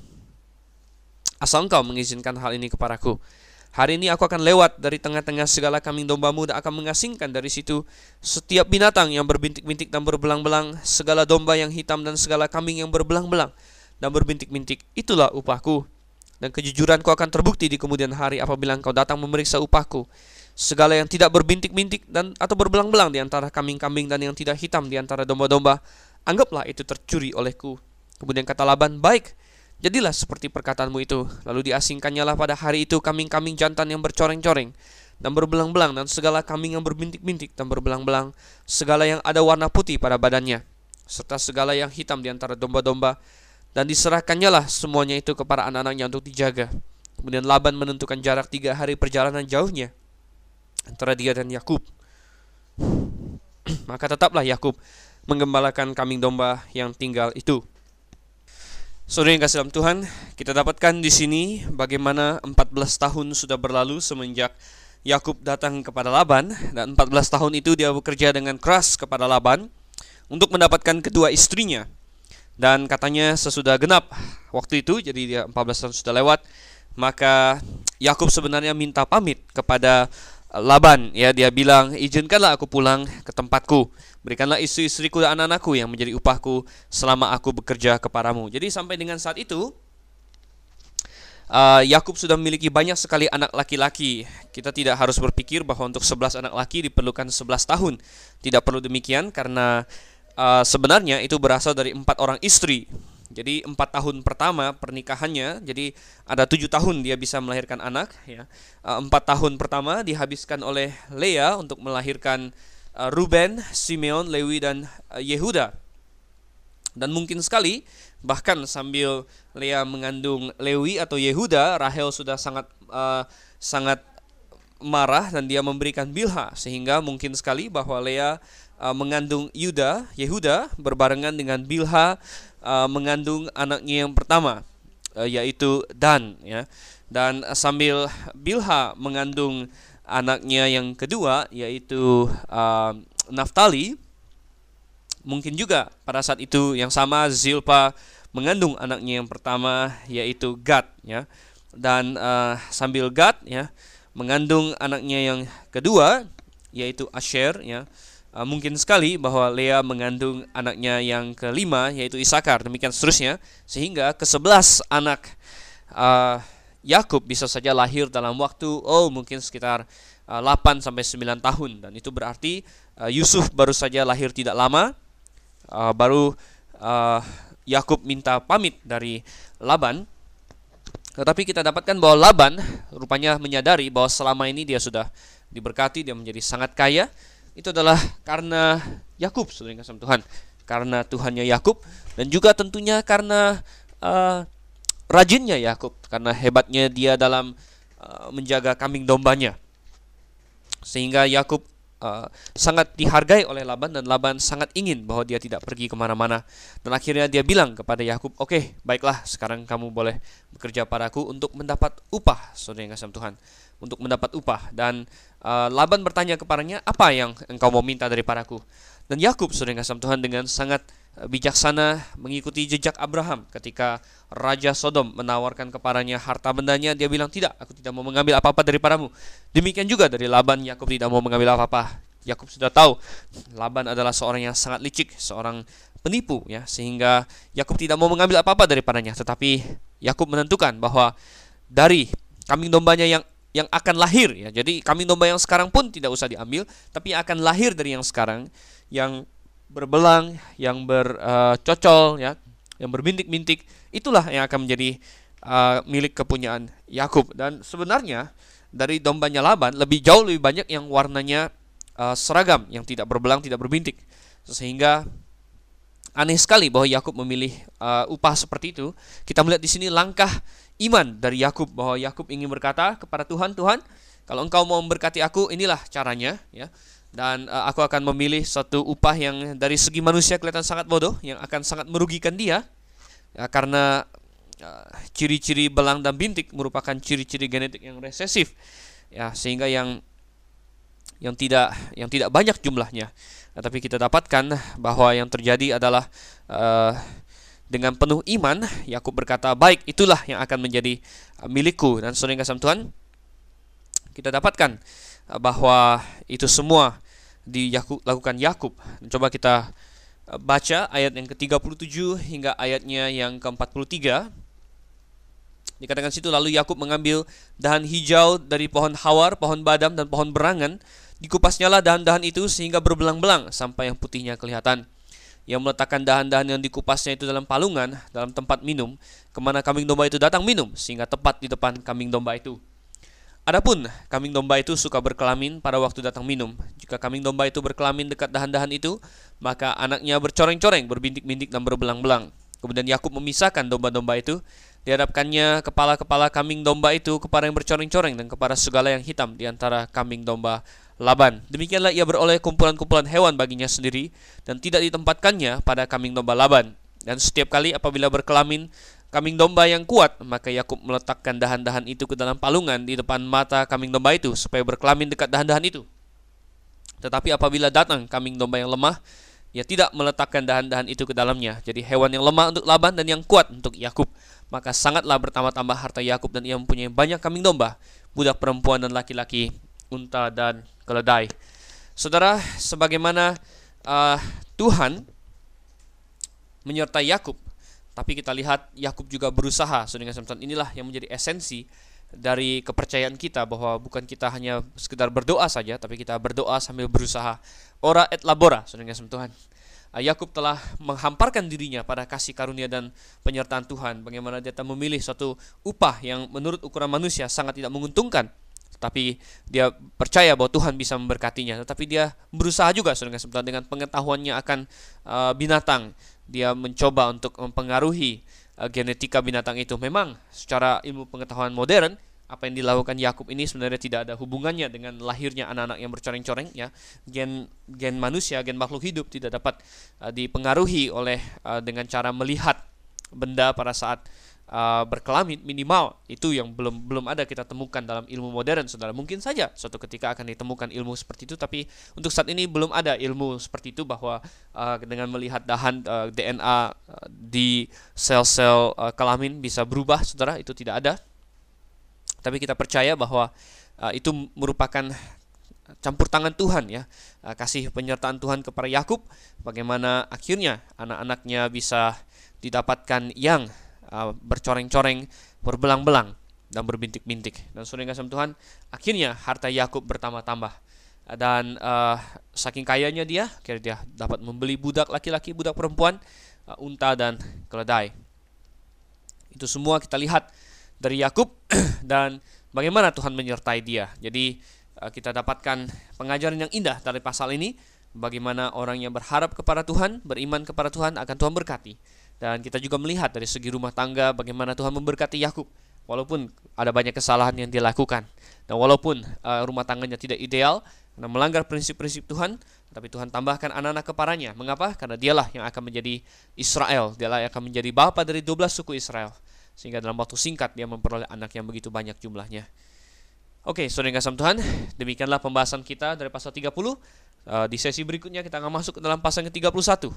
Asal engkau mengizinkan hal ini kepadaku. Hari ini aku akan lewat dari tengah-tengah segala kambing dombamu dan akan mengasingkan dari situ setiap binatang yang berbintik-bintik dan berbelang-belang, segala domba yang hitam dan segala kambing yang berbelang-belang dan berbintik-bintik. Itulah upahku. Dan kejujuranku akan terbukti di kemudian hari apabila engkau datang memeriksa upahku. Segala yang tidak berbintik-bintik dan atau berbelang-belang di antara kambing-kambing dan yang tidak hitam di antara domba-domba, anggaplah itu tercuri olehku. Kemudian kata Laban, baik, jadilah seperti perkataanmu itu. Lalu diasingkannya lah pada hari itu kambing-kambing jantan yang bercoreng-coreng dan berbelang-belang, dan segala kambing yang berbintik-bintik dan berbelang-belang, segala yang ada warna putih pada badannya, serta segala yang hitam di antara domba-domba. Dan diserahkannya lah semuanya itu kepada anak-anaknya untuk dijaga. Kemudian Laban menentukan jarak 3 hari perjalanan jauhnya antara dia dan Yakub. Maka tetaplah Yakub menggembalakan kambing domba yang tinggal itu. Saudara yang kasih dalam Tuhan, kita dapatkan di sini bagaimana 14 tahun sudah berlalu semenjak Yakub datang kepada Laban, dan 14 tahun itu dia bekerja dengan keras kepada Laban untuk mendapatkan kedua istrinya. Dan katanya sesudah genap waktu itu, jadi dia 14 tahun sudah lewat, maka Yakub sebenarnya minta pamit kepada Laban ya. Dia bilang, izinkanlah aku pulang ke tempatku, berikanlah istri-istriku dan anak-anakku yang menjadi upahku selama aku bekerja kepadamu. Jadi sampai dengan saat itu Yakub sudah memiliki banyak sekali anak laki-laki. Kita tidak harus berpikir bahwa untuk 11 anak laki diperlukan 11 tahun. Tidak perlu demikian, karena sebenarnya itu berasal dari 4 orang istri. Jadi 4 tahun pertama pernikahannya, jadi ada 7 tahun dia bisa melahirkan anak ya. 4 tahun pertama dihabiskan oleh Lea untuk melahirkan Ruben, Simeon, Lewi, dan Yehuda. Dan mungkin sekali bahkan sambil Lea mengandung Lewi atau Yehuda, Rahel sudah sangat marah dan dia memberikan Bilha, sehingga mungkin sekali bahwa Lea mengandung Yehuda berbarengan dengan Bilha mengandung anaknya yang pertama, yaitu Dan ya. Dan sambil Bilha mengandung anaknya yang kedua, yaitu Naftali, mungkin juga pada saat itu yang sama Zilpa mengandung anaknya yang pertama, yaitu Gad ya. Dan sambil Gad ya mengandung anaknya yang kedua, yaitu Asher ya. Mungkin sekali bahwa Lea mengandung anaknya yang kelima, yaitu Isakar, demikian seterusnya, sehingga ke-11 anak Yakub bisa saja lahir dalam waktu mungkin sekitar 8 sampai 9 tahun. Dan itu berarti Yusuf baru saja lahir tidak lama, baru Yakub minta pamit dari Laban. Tetapi kita dapatkan bahwa Laban rupanya menyadari bahwa selama ini dia sudah diberkati, dia menjadi sangat kaya. Itu adalah karena Yakub, saudara yang kasih Tuhan, karena Tuhannya Yakub, dan juga tentunya karena rajinnya Yakub, karena hebatnya dia dalam menjaga kambing dombanya, sehingga Yakub sangat dihargai oleh Laban, dan Laban sangat ingin bahwa dia tidak pergi kemana-mana. Dan akhirnya dia bilang kepada Yakub, oke, baiklah, sekarang kamu boleh bekerja padaku untuk mendapat upah, saudara yang kasih Tuhan, untuk mendapat upah. Dan Laban bertanya kepadanya, apa yang engkau mau minta daripadaku? Dan Yakub, saudara yang kasih Tuhan, dengan sangat bijaksana mengikuti jejak Abraham. Ketika Raja Sodom menawarkan kepadanya harta bendanya, dia bilang, tidak, aku tidak mau mengambil apa-apa daripadamu. Demikian juga dari Laban, Yakub tidak mau mengambil apa-apa. Yakub sudah tahu Laban adalah seorang yang sangat licik, seorang penipu, ya, sehingga Yakub tidak mau mengambil apa-apa daripadanya. Tetapi Yakub menentukan bahwa dari kambing dombanya yang akan lahir, ya, jadi kambing domba yang sekarang pun tidak usah diambil, tapi akan lahir dari yang sekarang, yang berbelang, yang bercocol, ya, yang berbintik-bintik, itulah yang akan menjadi milik kepunyaan Yakub. Dan sebenarnya dari dombanya Laban jauh lebih banyak yang warnanya seragam, yang tidak berbelang, tidak berbintik, sehingga aneh sekali bahwa Yakub memilih upah seperti itu. Kita melihat di sini langkah iman dari Yakub, bahwa Yakub ingin berkata kepada Tuhan, Tuhan, kalau engkau mau memberkati aku, inilah caranya, ya. Dan aku akan memilih satu upah yang dari segi manusia kelihatan sangat bodoh, yang akan sangat merugikan dia, ya, karena ciri-ciri belang dan bintik merupakan ciri-ciri genetik yang resesif, ya, sehingga yang tidak banyak jumlahnya. Tapi kita dapatkan bahwa yang terjadi adalah dengan penuh iman Yakub berkata, baik, itulah yang akan menjadi milikku. Dan saudara yang kasih Tuhan, kita dapatkan bahwa itu semua dilakukan Yakub. Coba kita baca ayat yang ke-37 hingga ayatnya yang ke-43. Dikatakan situ, lalu Yakub mengambil dahan hijau dari pohon hawar, pohon badam, dan pohon berangan. Dikupasnyalah dahan-dahan itu sehingga berbelang-belang sampai yang putihnya kelihatan. Ia meletakkan dahan-dahan yang dikupasnya itu dalam palungan, dalam tempat minum, kemana kambing domba itu datang minum, sehingga tepat di depan kambing domba itu. Adapun kambing domba itu suka berkelamin pada waktu datang minum. Jika kambing domba itu berkelamin dekat dahan-dahan itu, maka anaknya bercoreng-coreng, berbintik-bintik, dan berbelang-belang. Kemudian Yakub memisahkan domba-domba itu. Dihadapkannya kepala-kepala kambing domba itu kepada yang bercoreng-coreng dan kepada segala yang hitam di antara kambing domba Laban. Demikianlah ia beroleh kumpulan-kumpulan hewan baginya sendiri, dan tidak ditempatkannya pada kambing domba Laban. Dan setiap kali apabila berkelamin kambing domba yang kuat, maka Yakub meletakkan dahan-dahan itu ke dalam palungan di depan mata kambing domba itu, supaya berkelamin dekat dahan-dahan itu. Tetapi apabila datang kambing domba yang lemah, ia tidak meletakkan dahan-dahan itu ke dalamnya. Jadi hewan yang lemah untuk Laban dan yang kuat untuk Yakub. Maka sangatlah bertambah-tambah harta Yakub, dan ia mempunyai banyak kambing domba, budak perempuan dan laki-laki, unta dan keledai. Saudara, sebagaimana Tuhan menyertai Yakub, tapi kita lihat Yakub juga berusaha. Inilah yang menjadi esensi dari kepercayaan kita, bahwa bukan kita hanya sekedar berdoa saja, tapi kita berdoa sambil berusaha. Ora et labora, saudara Tuhan. Yakub telah menghamparkan dirinya pada kasih karunia dan penyertaan Tuhan. Bagaimana dia memilih suatu upah yang menurut ukuran manusia sangat tidak menguntungkan, tapi dia percaya bahwa Tuhan bisa memberkatinya. Tetapi dia berusaha juga, saudara, dengan pengetahuannya akan binatang. Dia mencoba untuk mempengaruhi genetika binatang itu. Memang secara ilmu pengetahuan modern, apa yang dilakukan Yakub ini sebenarnya tidak ada hubungannya dengan lahirnya anak-anak yang bercoreng-coreng, ya. Gen manusia, gen makhluk hidup tidak dapat dipengaruhi oleh dengan cara melihat benda pada saat berkelamin. Minimal itu yang belum ada kita temukan dalam ilmu modern, saudara. Mungkin saja suatu ketika akan ditemukan ilmu seperti itu, tapi untuk saat ini belum ada ilmu seperti itu, bahwa dengan melihat dahan DNA di sel-sel kelamin bisa berubah, saudara. Itu tidak ada. Tapi kita percaya bahwa itu merupakan campur tangan Tuhan, ya, kasih penyertaan Tuhan kepada Yakub, bagaimana akhirnya anak-anaknya bisa didapatkan yang bercoreng-coreng, berbelang-belang, dan berbintik-bintik. Dan saudara yang kasih Tuhan, akhirnya harta Yakub bertambah-tambah. dan saking kayanya dia, akhirnya dia dapat membeli budak laki-laki, budak perempuan, unta dan keledai. Itu semua kita lihat dari Yakub dan bagaimana Tuhan menyertai dia. Jadi kita dapatkan pengajaran yang indah dari pasal ini, bagaimana orang yang berharap kepada Tuhan, beriman kepada Tuhan akan Tuhan berkati. Dan kita juga melihat dari segi rumah tangga bagaimana Tuhan memberkati Yakub, walaupun ada banyak kesalahan yang dia lakukan, dan walaupun rumah tangganya tidak ideal karena melanggar prinsip-prinsip Tuhan, tapi Tuhan tambahkan anak-anak kepadanya. Mengapa? Karena dialah yang akan menjadi Israel, dialah yang akan menjadi bapa dari 12 suku Israel, sehingga dalam waktu singkat dia memperoleh anak yang begitu banyak jumlahnya. Oke, saudara yang kasih Tuhan, demikianlah pembahasan kita dari pasal 30. Di sesi berikutnya kita akan masuk ke dalam pasal ke-31,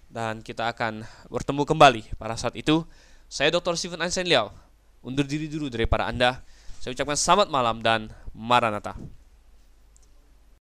dan kita akan bertemu kembali pada saat itu. Saya Dr. Stephen Einstein Liao undur diri dulu daripada Anda. Saya ucapkan selamat malam dan Maranatha.